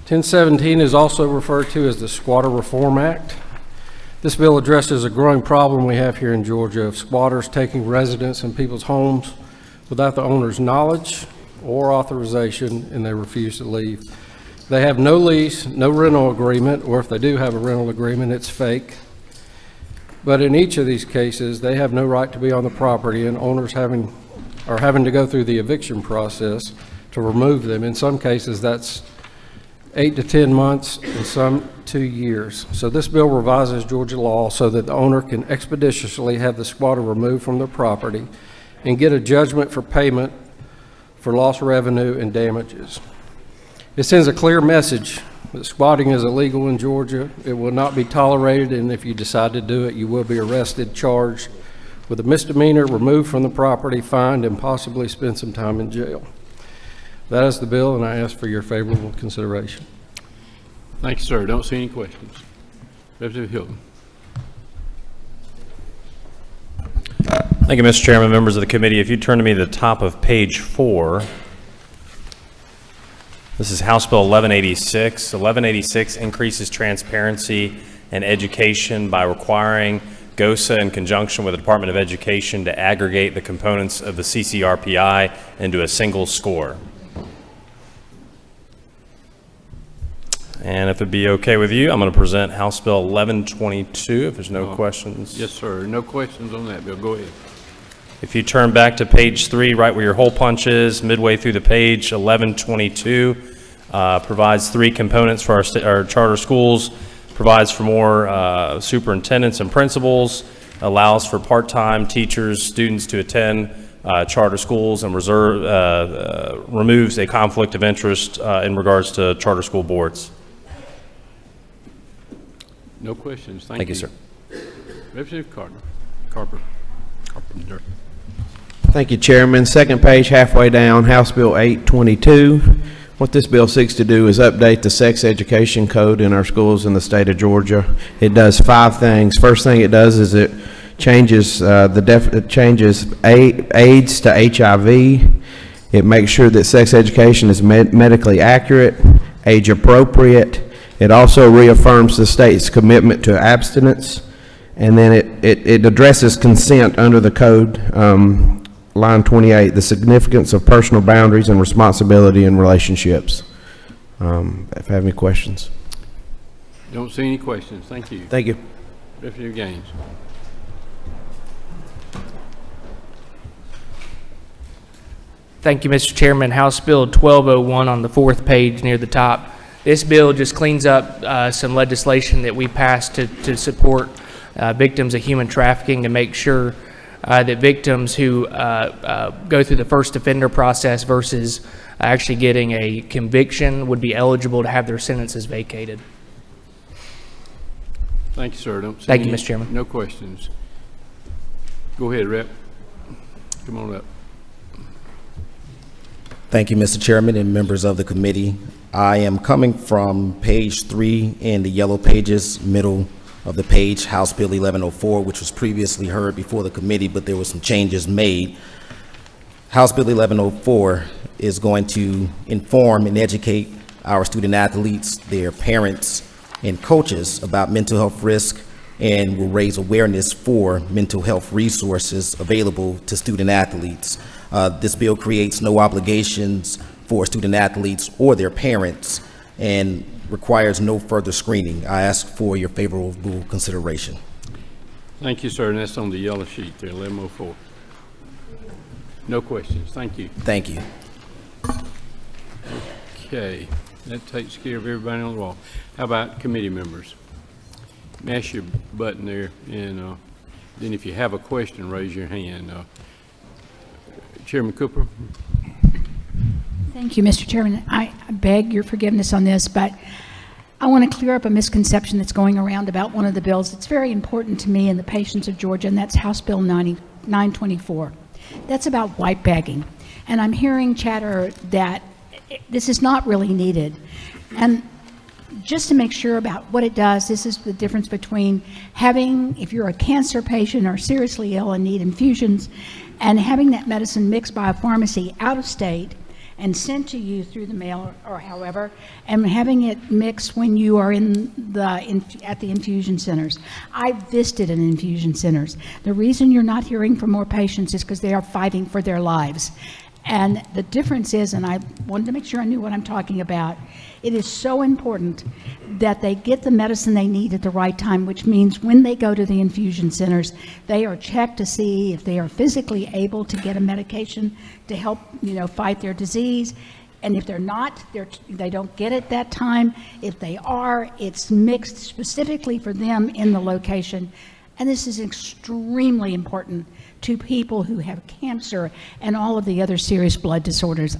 J: 1017 is also referred to as the Squatter Reform Act. This bill addresses a growing problem we have here in Georgia of squatters taking residence in people's homes without the owner's knowledge or authorization, and they refuse to leave. They have no lease, no rental agreement, or if they do have a rental agreement, it's fake. But in each of these cases, they have no right to be on the property, and owners are having to go through the eviction process to remove them. In some cases, that's 8 to 10 months, and some 2 years. So this bill revises Georgia law so that the owner can expeditiously have the squatter removed from their property and get a judgment for payment for lost revenue and damages. It sends a clear message that squatting is illegal in Georgia. It will not be tolerated, and if you decide to do it, you will be arrested, charged with a misdemeanor, removed from the property, fined, and possibly spend some time in jail. That is the bill, and I ask for your favorable consideration.
F: Thank you, sir. Don't see any questions. Representative Hilton.
N: Thank you, Mr. Chairman, members of the committee. If you turn to me to the top of page 4, this is House Bill 1186. 1186 increases transparency and education by requiring GOSA in conjunction with the Department of Education to aggregate the components of the CCRPI into a single score. And if it'd be okay with you, I'm going to present House Bill 1122 if there's no questions.
F: Yes, sir. No questions on that bill. Go ahead.
N: If you turn back to page 3, right where your hole punch is, midway through the page, 1122 provides 3 components for our charter schools, provides for more superintendents and principals, allows for part-time teachers, students to attend charter schools, and removes a conflict of interest in regards to charter school boards.
F: No questions.
N: Thank you, sir.
F: Representative Carpenter.
Q: Thank you, Chairman. Second page, halfway down, House Bill 822. What this bill seeks to do is update the sex education code in our schools in the state of Georgia. It does 5 things. First thing it does is it changes AIDS to HIV. It makes sure that sex education is medically accurate, age appropriate. It also reaffirms the state's commitment to abstinence, and then it addresses consent under the code. Line 28, the significance of personal boundaries and responsibility in relationships. If I have any questions.
F: Don't see any questions. Thank you.
Q: Thank you.
F: Representative Gaines.
O: Thank you, Mr. Chairman. House Bill 1201 on the 4th page near the top. This bill just cleans up some legislation that we passed to support victims of human trafficking, to make sure that victims who go through the first offender process versus actually getting a conviction would be eligible to have their sentences vacated.
F: Thank you, sir. Don't see
O: Thank you,
F: any-
O: Mr. Chairman.
F: No questions. Go ahead, Rep. Come on up.
X: Thank you, Mr. Chairman and members of the committee. I am coming from page 3 in the yellow pages, middle of the page, House Bill 1104, which was previously heard before the committee, but there were some changes made. House Bill 1104 is going to inform and educate our student athletes, their parents, and coaches about mental health risk, and will raise awareness for mental health resources available to student athletes. This bill creates no obligations for student athletes or their parents and requires no further screening. I ask for your favorable consideration.
F: Thank you, sir. And that's on the yellow sheet there, 1104. No questions. Thank you.
X: Thank you.
F: Okay. That takes care of everybody on the wall. How about committee members? Mash your button there, and then if you have a question, raise your hand. Chairman Cooper.
Y: Thank you, Mr. Chairman. I beg your forgiveness on this, but I want to clear up a misconception that's going around about one of the bills. It's very important to me and the patients of Georgia, and that's House Bill 924. That's about white bagging. And I'm hearing chatter that this is not really needed. And just to make sure about what it does, this is the difference between having, if you're a cancer patient or seriously ill and need infusions, and having that medicine mixed by a pharmacy out of state and sent to you through the mail or however, and having it mixed when you are at the infusion centers. I've visited in infusion centers. The reason you're not hearing from more patients is because they are fighting for their lives. And the difference is, and I wanted to make sure I knew what I'm talking about, it is so important that they get the medicine they need at the right time, which means when they go to the infusion centers, they are checked to see if they are physically able to get a medication to help, fight their disease. And if they're not, they don't get it that time. If they are, it's mixed specifically for them in the location. And this is extremely important to people who have cancer and all of the other serious blood disorders.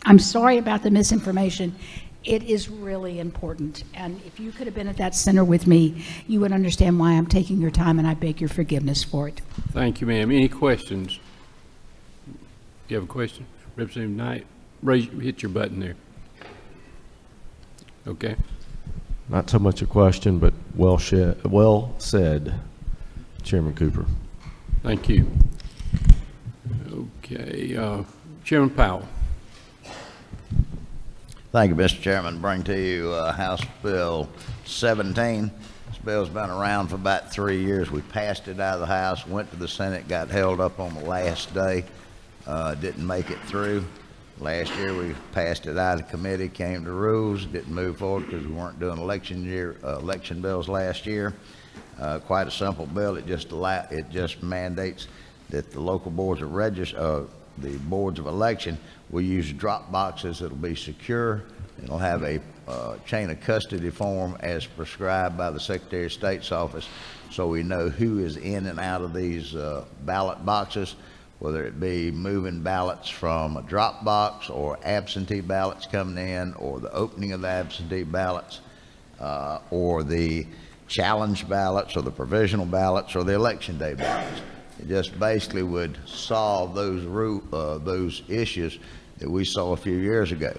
Y: I'm sorry about the misinformation. It is really important. And if you could have been at that center with me, you would understand why I'm taking your time, and I beg your forgiveness for it.
F: Thank you, ma'am. Any questions? Do you have a question? Representative Knight, hit your button there. Okay.
A: Not so much a question, but well said, Chairman Cooper.
F: Thank you. Okay, Chairman Powell.
D: Thank you, Mr. Chairman. Bring to you House Bill 17. This bill's been around for about 3 years. We passed it out of the House, went to the Senate, got held up on the last day, didn't make it through. Last year we passed it out of committee, came to rules, didn't move forward because we weren't doing election bills last year. Quite a simple bill. It just mandates that the local boards of the boards of election will use drop boxes. It'll be secure. It'll have a chain of custody form as prescribed by the Secretary of State's office, so we know who is in and out of these ballot boxes, whether it be moving ballots from a drop box or absentee ballots coming in, or the opening of the absentee ballots, or the challenge ballots, or the provisional ballots, or the election day ballots. It just basically would solve those issues that we saw a few years ago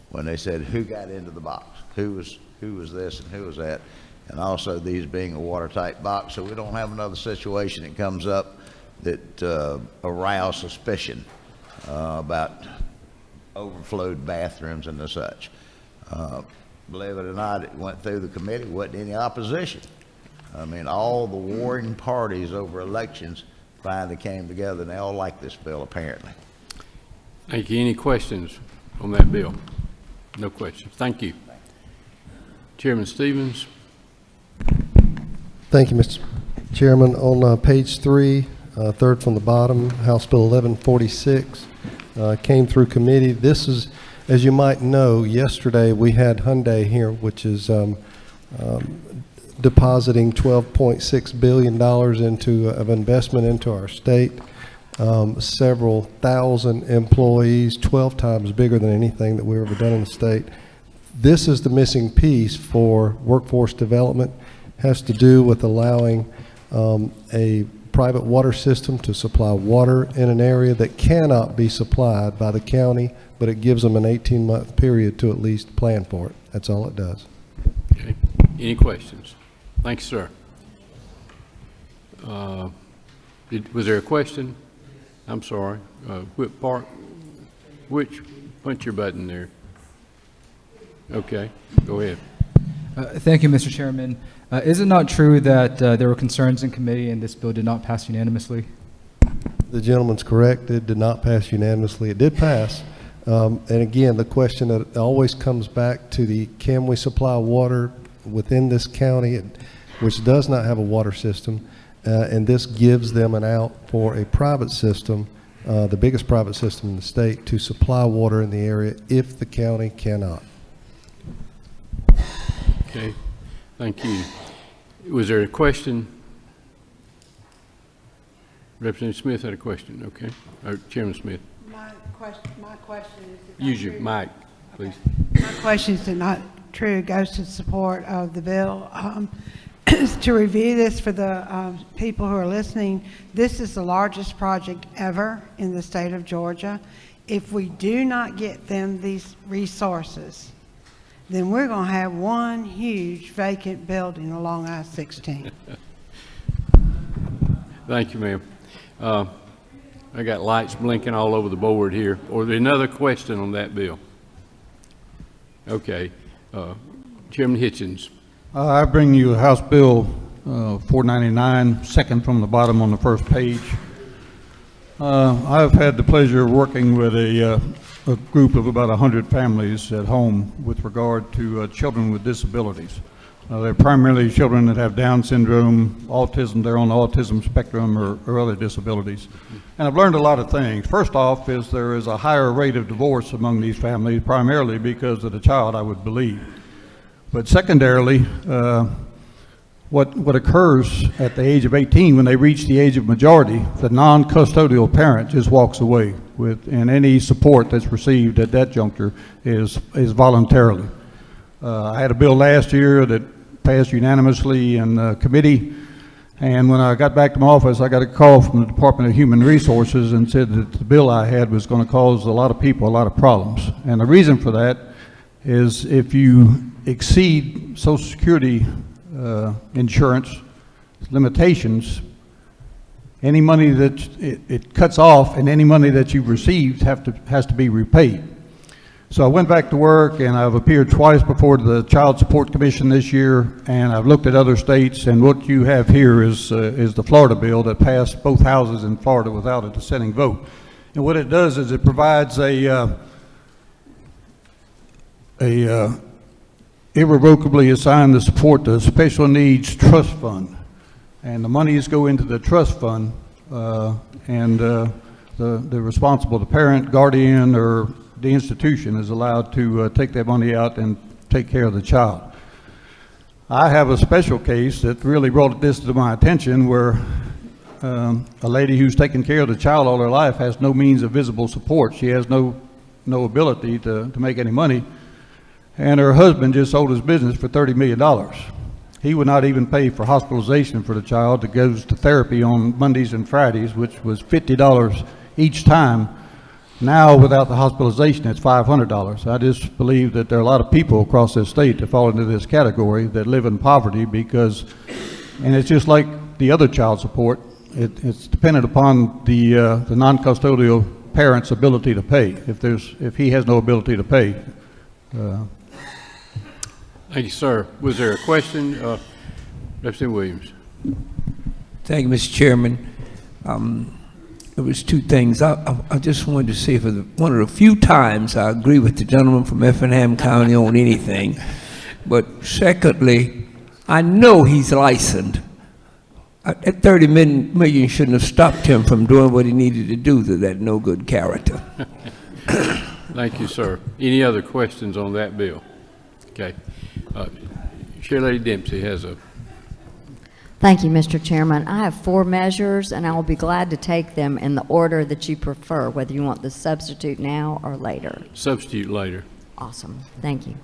D: when they said who got into the box, who was this and who was that, and also these being a watertight box, so we don't have another situation that comes up that arouse suspicion about overflowed bathrooms and the such. Believe it or not, it went through the committee, wasn't any opposition. I mean, all the warring parties over elections finally came together, and they all like this bill, apparently.
F: Thank you. Any questions on that bill? No questions. Thank you. Chairman Stevens.
P: Thank you, Mr. Chairman. On page 3, third from the bottom, House Bill 1146 came through committee. This is, as you might know, yesterday we had Hyundai here, which is depositing $12.6 billion of investment into our state. Several thousand employees, 12 times bigger than anything that we've ever done in the state. This is the missing piece for workforce development. Has to do with allowing a private water system to supply water in an area that cannot be supplied by the county, but it gives them an 18-month period to at least plan for it. That's all it does.
F: Okay. Any questions? Thanks, sir. Was there a question? I'm sorry. Punch your button there. Okay, go ahead.
R: Thank you, Mr. Chairman. Is it not true that there were concerns in committee and this bill did not pass unanimously?
P: The gentleman's correct. It did not pass unanimously. It did pass. And again, the question that always comes back to can we supply water within this county, which does not have a water system, and this gives them an out for a private system, the biggest private system in the state, to supply water in the area if the county cannot.
F: Okay, thank you. Was there a question? Representative Smith had a question, okay. Chairman Smith.
V: My question is...
F: Use your mic, please.
V: My question is not true. It goes to support of the bill. To review this for the people who are listening, this is the largest project ever in the state of Georgia. If we do not get them these resources, then we're going to have one huge vacant building along I-16.
F: Thank you, ma'am. I got lights blinking all over the board here. Or there another question on that bill? Okay. Chairman Hitchens.
E: I bring you House Bill 499, second from the bottom on the first page. I've had the pleasure of working with a group of about 100 families at home with regard to children with disabilities. They're primarily children that have Down syndrome, autism, they're on the autism spectrum or other disabilities. And I've learned a lot of things. First off is there is a higher rate of divorce among these families, primarily because of the child, I would believe. But secondarily, what occurs at the age of 18 when they reach the age of majority, the non-custodial parent just walks away and any support that's received at that juncture is voluntarily. I had a bill last year that passed unanimously in committee, and when I got back to my office, I got a call from the Department of Human Resources and said that the bill I had was going to cause a lot of people a lot of problems. And the reason for that is if you exceed Social Security insurance limitations, any money that it cuts off and any money that you've received has to be repaid. So I went back to work and I've appeared twice before the Child Support Commission this year, and I've looked at other states, and what you have here is the Florida bill that passed both houses in Florida without a dissenting vote. And what it does is it provides a irrevocably assigned the support to Special Needs Trust Fund. And the monies go into the trust fund, and the responsible, the parent, guardian, or the institution is allowed to take that money out and take care of the child. I have a special case that really brought this to my attention where a lady who's taken care of the child all her life has no means of visible support. She has no ability to make any money. And her husband just sold his business for $30 million. He would not even pay for hospitalization for the child that goes to therapy on Mondays and Fridays, which was $50 each time. Now, without the hospitalization, it's $500. I just believe that there are a lot of people across this state that fall into this category that live in poverty because, and it's just like the other child support, it's dependent upon the non-custodial parent's ability to pay. If he has no ability to pay.
F: Thank you, sir. Was there a question? Representative Williams.
S: Thank you, Mr. Chairman. There was two things. I just wanted to say for one of the few times I agree with the gentleman from Effingham County on anything. But secondly, I know he's licensed. That 30 million shouldn't have stopped him from doing what he needed to do to that no good character.
F: Thank you, sir. Any other questions on that bill? Okay. Chair Lady Dempsey has a...
T: Thank you, Mr. Chairman. I have 4 measures, and I will be glad to take them in the order that you prefer, whether you want the substitute now or later.
F: Substitute later.
T: Awesome. Thank you.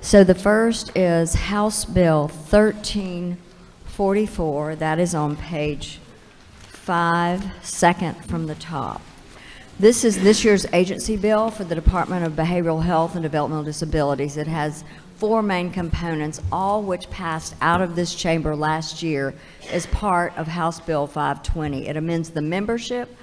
T: So the first is House Bill 1344. That is on page 5, second from the top. This is this year's agency bill for the Department of Behavioral Health and Developmental Disabilities. It has 4 main components, all which passed out of this chamber last year as part of House Bill 520. It amends the membership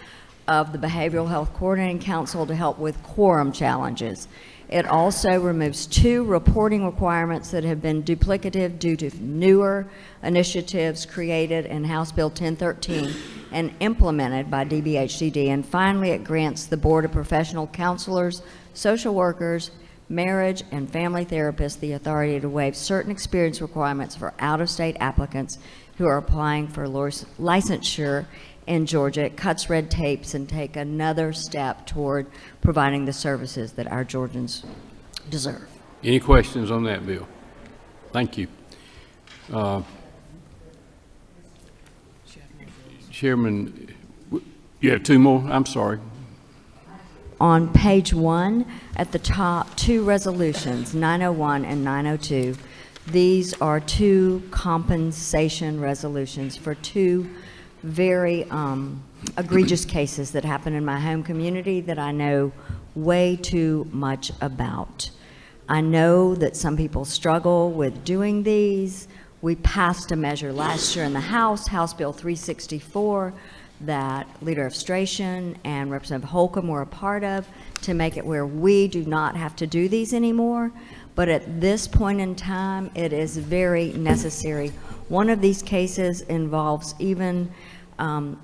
T: of the Behavioral Health Coordinating Council to help with quorum challenges. It also removes 2 reporting requirements that have been duplicative due to newer initiatives created in House Bill 1013 and implemented by DBHCD. And finally, it grants the Board of Professional Counselors, Social Workers, Marriage and Family Therapists the authority to waive certain experience requirements for out-of-state applicants who are applying for licensure in Georgia. It cuts red tapes and take another step toward providing the services that our Georgians deserve.
F: Any questions on that bill? Thank you. Chairman, you have 2 more? I'm sorry.
T: On page 1, at the top, 2 resolutions, 901 and 902. These are 2 compensation resolutions for 2 very egregious cases that happen in my home community that I know way too much about. I know that some people struggle with doing these. We passed a measure last year in the House, House Bill 364, that Leader of Strachan and Representative Holcomb were a part of, to make it where we do not have to do these anymore. But at this point in time, it is very necessary. One of these cases involves even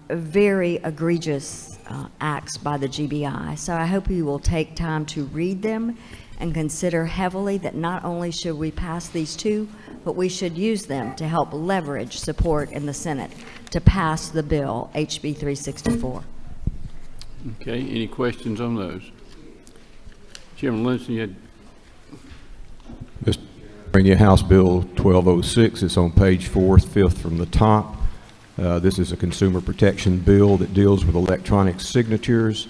T: very egregious acts by the GBI. So I hope you will take time to read them and consider heavily that not only should we pass these two, but we should use them to help leverage support in the Senate to pass the bill, HB 364.
F: Okay, any questions on those? Chairman Livingston, you had...
A: Bring you House Bill 1206. It's on page 4, fifth from the top. This is a consumer protection bill that deals with electronic signatures.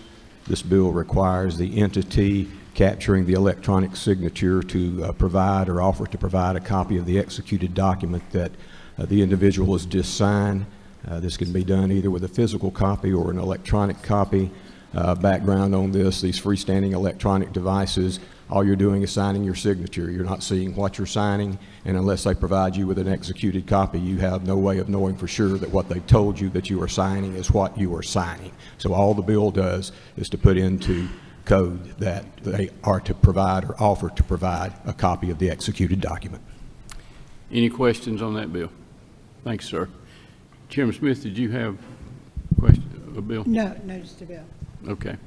A: This bill requires the entity capturing the electronic signature to provide or offer to provide a copy of the executed document that the individual has just signed. This can be done either with a physical copy or an electronic copy. Background on this, these freestanding electronic devices, all you're doing is signing your signature. You're not seeing what you're signing, and unless they provide you with an executed copy, you have no way of knowing for sure that what they've told you that you are signing is what you are signing. So all the bill does is to put into code that they are to provide or offer to provide a copy of the executed document.
F: Any questions on that bill? Thanks, sir. Chairman Smith, did you have a bill?
V: No, just a bill.
F: Okay.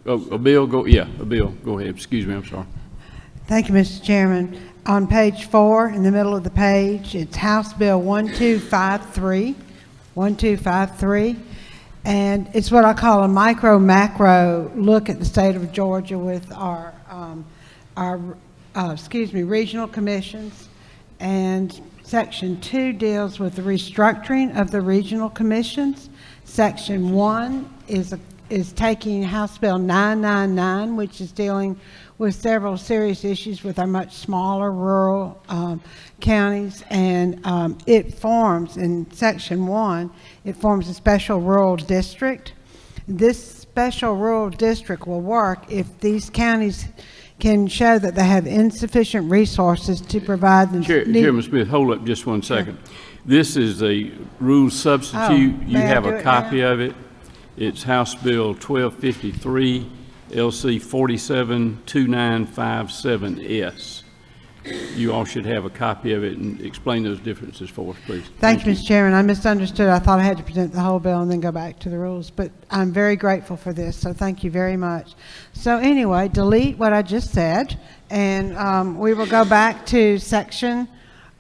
F: A bill, go, yeah, a bill. Go ahead. Excuse me, I'm sorry.
V: Thank you, Mr. Chairman. On page 4, in the middle of the page, it's House Bill 1253, and it's what I call a micro-macro look at the state of Georgia with our regional commissions. And Section 2 deals with the restructuring of the regional commissions. Section 1 is taking House Bill 999, which is dealing with several serious issues with our much smaller rural counties, and it forms, in Section 1, it forms a special rural district. This special rural district will work if these counties can show that they have insufficient resources to provide them.
F: Chairman Smith, hold up just one second. this is a rule substitute. You have a copy of it. It's House Bill 1253, LC 472957S. You all should have a copy of it, and explain those differences for us, please.
V: Thank you, Mr. Chairman. I misunderstood. I thought I had to present the whole bill and then go back to the rules, but I'm very grateful for this, so thank you very much. So anyway, delete what I just said, and we will go back to section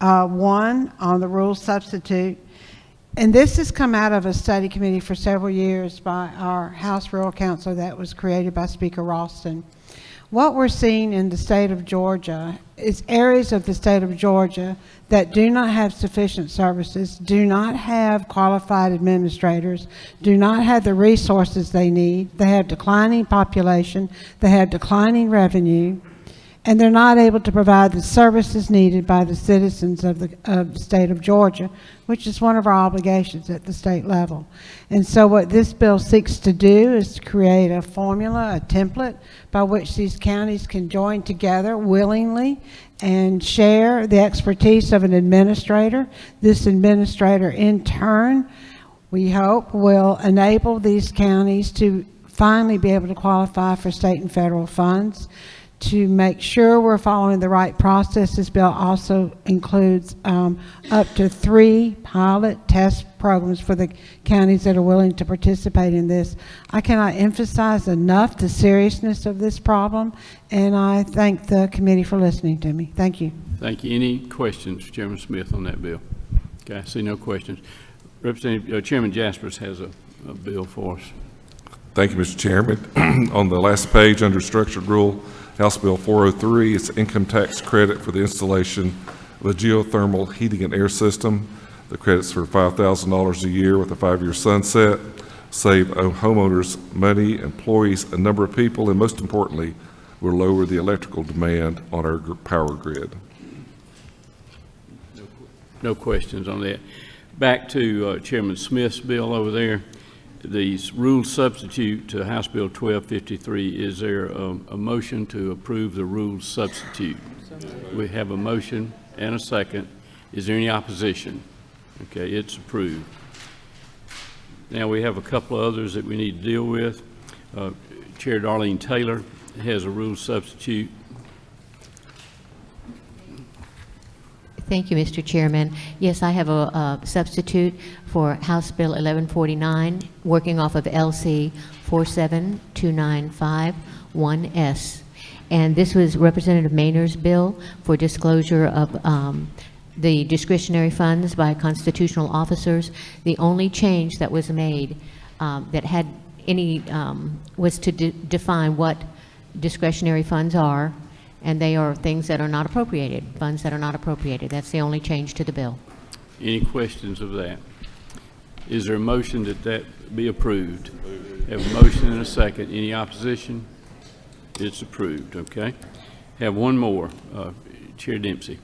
V: 1 on the rule substitute. And this has come out of a study committee for several years by our House Rural Council that was created by Speaker Ralston. What we're seeing in the state of Georgia is areas of the state of Georgia that do not have sufficient services, do not have qualified administrators, do not have the resources they need. They have declining population, they have declining revenue, and they're not able to provide the services needed by the citizens of the state of Georgia, which is one of our obligations at the state level. And so what this bill seeks to do is to create a formula, a template, by which these counties can join together willingly and share the expertise of an administrator. This administrator, in turn, we hope, will enable these counties to finally be able to qualify for state and federal funds. To make sure we're following the right process, this bill also includes up to 3 pilot test programs for the counties that are willing to participate in this. I cannot emphasize enough the seriousness of this problem, and I thank the committee for listening to me. Thank you.
F: Thank you. Any questions, Chairman Smith, on that bill? Okay, I see no questions. Representative Chairman Jaspers has a bill for us.
B: Thank you, Mr. Chairman. On the last page under structured rule, House Bill 403, it's income tax credit for the installation of a geothermal heating and air system. The credit's for $5,000 a year with a 5-year sunset. Save homeowners money, employees a number of people, and most importantly, will lower the electrical demand on our power grid.
F: No questions on that. Back to Chairman Smith's bill over there. the rule substitute to House Bill 1253. Is there a motion to approve the rule substitute? We have a motion and a second. Is there any opposition? Okay, it's approved. Now we have a couple of others that we need to deal with. Chair Darlene Taylor has a rule substitute.
C: Thank you, Mr. Chairman. Yes, I have a substitute for House Bill 1149, working off of LC 47295-1S. And this was Representative Mainer's bill for disclosure of the discretionary funds by constitutional officers. The only change that was made that had any was to define what discretionary funds are, and they are things that are not appropriated, funds that are not appropriated. That's the only change to the bill.
F: Any questions of that? Is there a motion that that be approved? Have a motion and a second. Any opposition? It's approved, okay? Have one more. Chair Dempsey.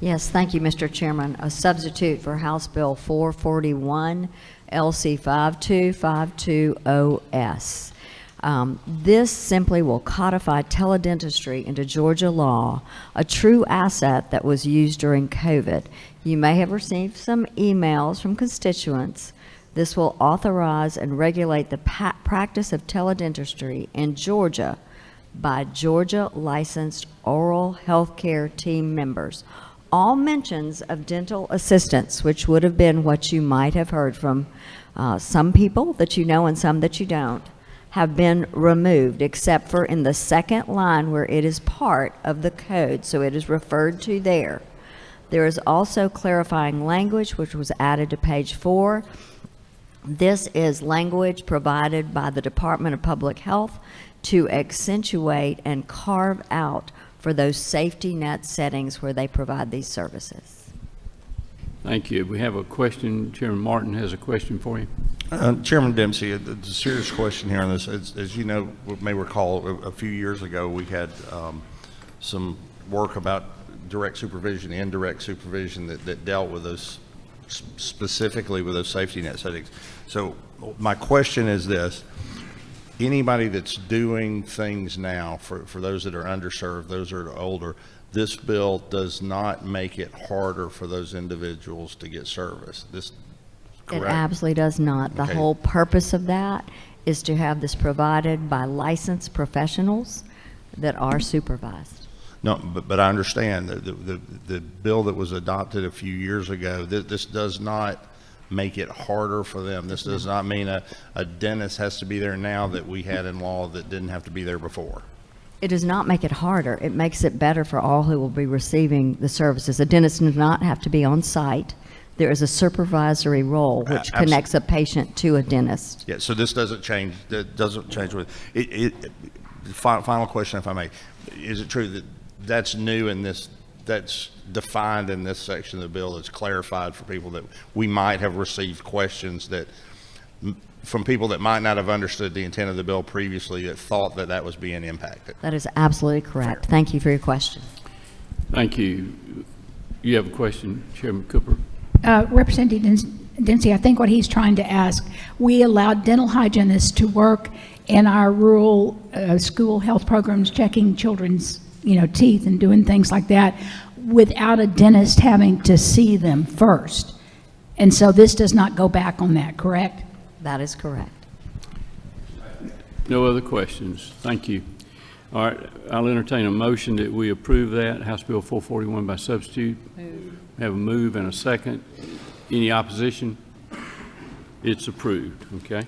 T: Yes, thank you, Mr. Chairman. A substitute for House Bill 441, LC 5252OS. This simply will codify teledentistry into Georgia law, a true asset that was used during COVID. You may have received some emails from constituents. This will authorize and regulate the practice of teledentistry in Georgia by Georgia licensed oral health care team members. All mentions of dental assistants, which would have been what you might have heard from some people that you know and some that you don't, have been removed, except for in the second line where it is part of the code, so it is referred to there. There is also clarifying language which was added to page 4. This is language provided by the Department of Public Health to accentuate and carve out for those safety net settings where they provide these services.
F: Thank you. We have a question. Chairman Martin has a question for you.
G: Chairman Dempsey, a serious question here on this. As you know, may recall, a few years ago we had some work about direct supervision, indirect supervision that dealt with those, specifically with those safety net settings. So my question is this: anybody that's doing things now for those that are underserved, those that are older, this bill does not make it harder for those individuals to get service. This correct?
T: It absolutely does not. The
G: Okay.
T: whole purpose of that is to have this provided by licensed professionals that are supervised.
G: No, but I understand that the bill that was adopted a few years ago, this does not make it harder for them. This does not mean a dentist has to be there now that we had in law that didn't have to be there before.
T: It does not make it harder. It makes it better for all who will be receiving the services. A dentist does not have to be on site. There is a supervisory role which connects a patient to a dentist.
G: Yeah, so this doesn't change, that doesn't change with it. Final question, if I may. Is it true that that's new in this, that's defined in this section of the bill, that's clarified for people that we might have received questions that from people that might not have understood the intent of the bill previously that thought that that was being impacted?
T: That is absolutely correct. Thank you for your question.
F: Thank you. You have a question, Chairman Cooper?
Y: Representative Dempsey, I think what he's trying to ask, we allowed dental hygienists to work in our rural school health programs, checking children's teeth and doing things like that without a dentist having to see them first. And so this does not go back on that, correct?
T: That is correct.
F: No other questions. Thank you. All right, I'll entertain a motion that we approve that, House Bill 441 by substitute. Move. Have a move and a second. Any opposition? It's approved, okay?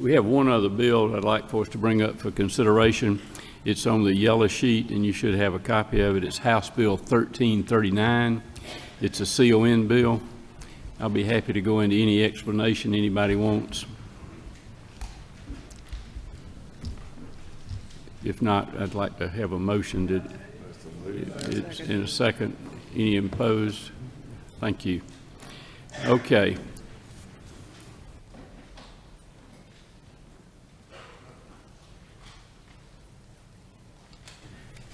F: We have one other bill I'd like for us to bring up for consideration. It's on the yellow sheet, and you should have a copy of it. It's House Bill 1339. It's a CON bill. I'll be happy to go into any explanation anybody wants. If not, I'd like to have a motion that it's in a second. Any opposed? Thank you. Okay.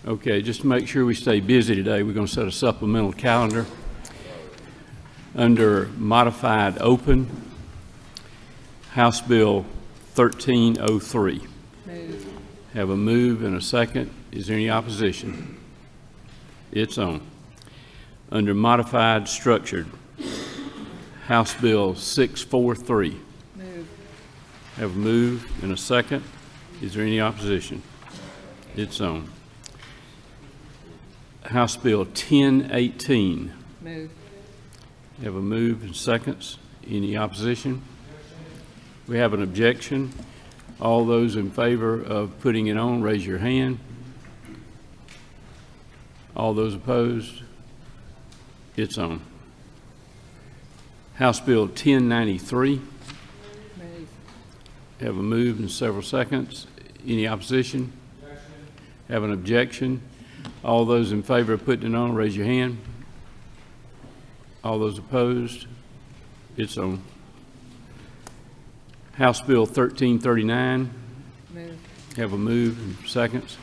F: Okay, just to make sure we stay busy today, we're going to set a supplemental calendar. Under modified open, House Bill 1303.
H: Move.
F: Have a move and a second. Is there any opposition? It's on. Under modified structured, House Bill 643.
H: Move.
F: Have a move and a second. Is there any opposition? It's on. House Bill 1018.
H: Move.
F: Have a move and seconds. Any opposition? We have an objection. All those in favor of putting it on, raise your hand. All those opposed? It's on. House Bill 1093.
H: Move.
F: Have a move in several seconds. Any opposition? Have an objection. All those in favor of putting it on, raise your hand. All those opposed? It's on. House Bill 1339.
H: Move.
F: Have a move in seconds.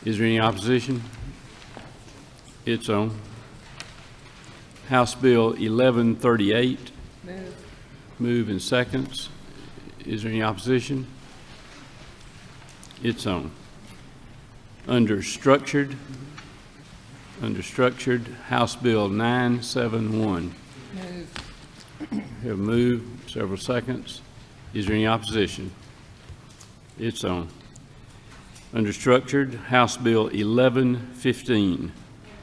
F: Is there any opposition? It's on. House Bill 1138.
H: Move.
F: Move in seconds. Is there any opposition? It's on. Under structured, House Bill 971.
H: Move.
F: Have a move, several seconds. Is there any opposition? It's on. Under structured, House Bill 1115.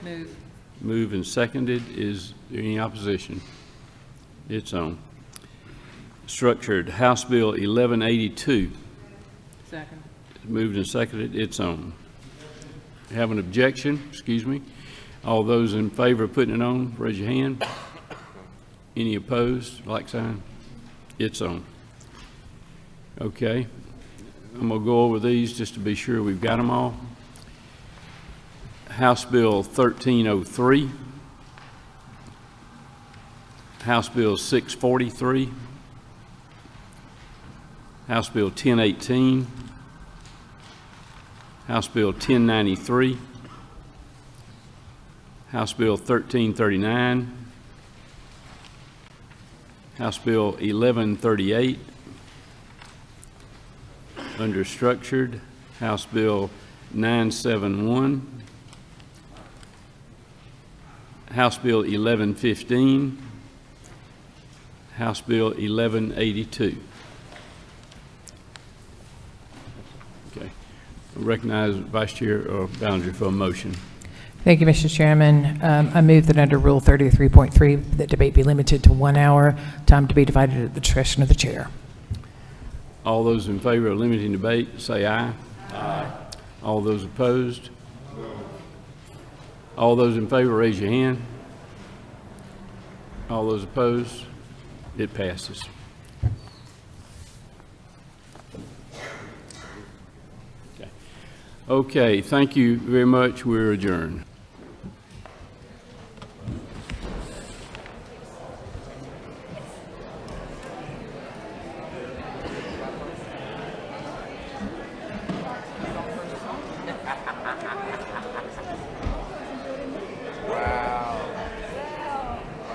H: Move.
F: Move and seconded. Is there any opposition? It's on. Structured, House Bill 1182.
H: Second.
F: Moved and seconded. It's on. Have an objection? Excuse me. All those in favor of putting it on, raise your hand. Any opposed? Like sign. It's on. Okay. I'm going to go over these just to be sure we've got them all. House Bill 1303. House Bill 643. House Bill 1018. House Bill 1093. House Bill 1339. House Bill 1138. Under structured, House Bill 971. House Bill 1115. House Bill 1182. Okay. I recognize Vice Chair Ballinger for a motion.
H: Thank you, Mr. Chairman. I move that under Rule 33.3, that debate be limited to 1 hour, time to be divided at the discretion of the chair.
F: All those in favor of limiting debate, say aye. Aye. All those opposed? No. All those in favor, raise your hand. All those opposed? It passes. Okay, thank you very much. We're adjourned.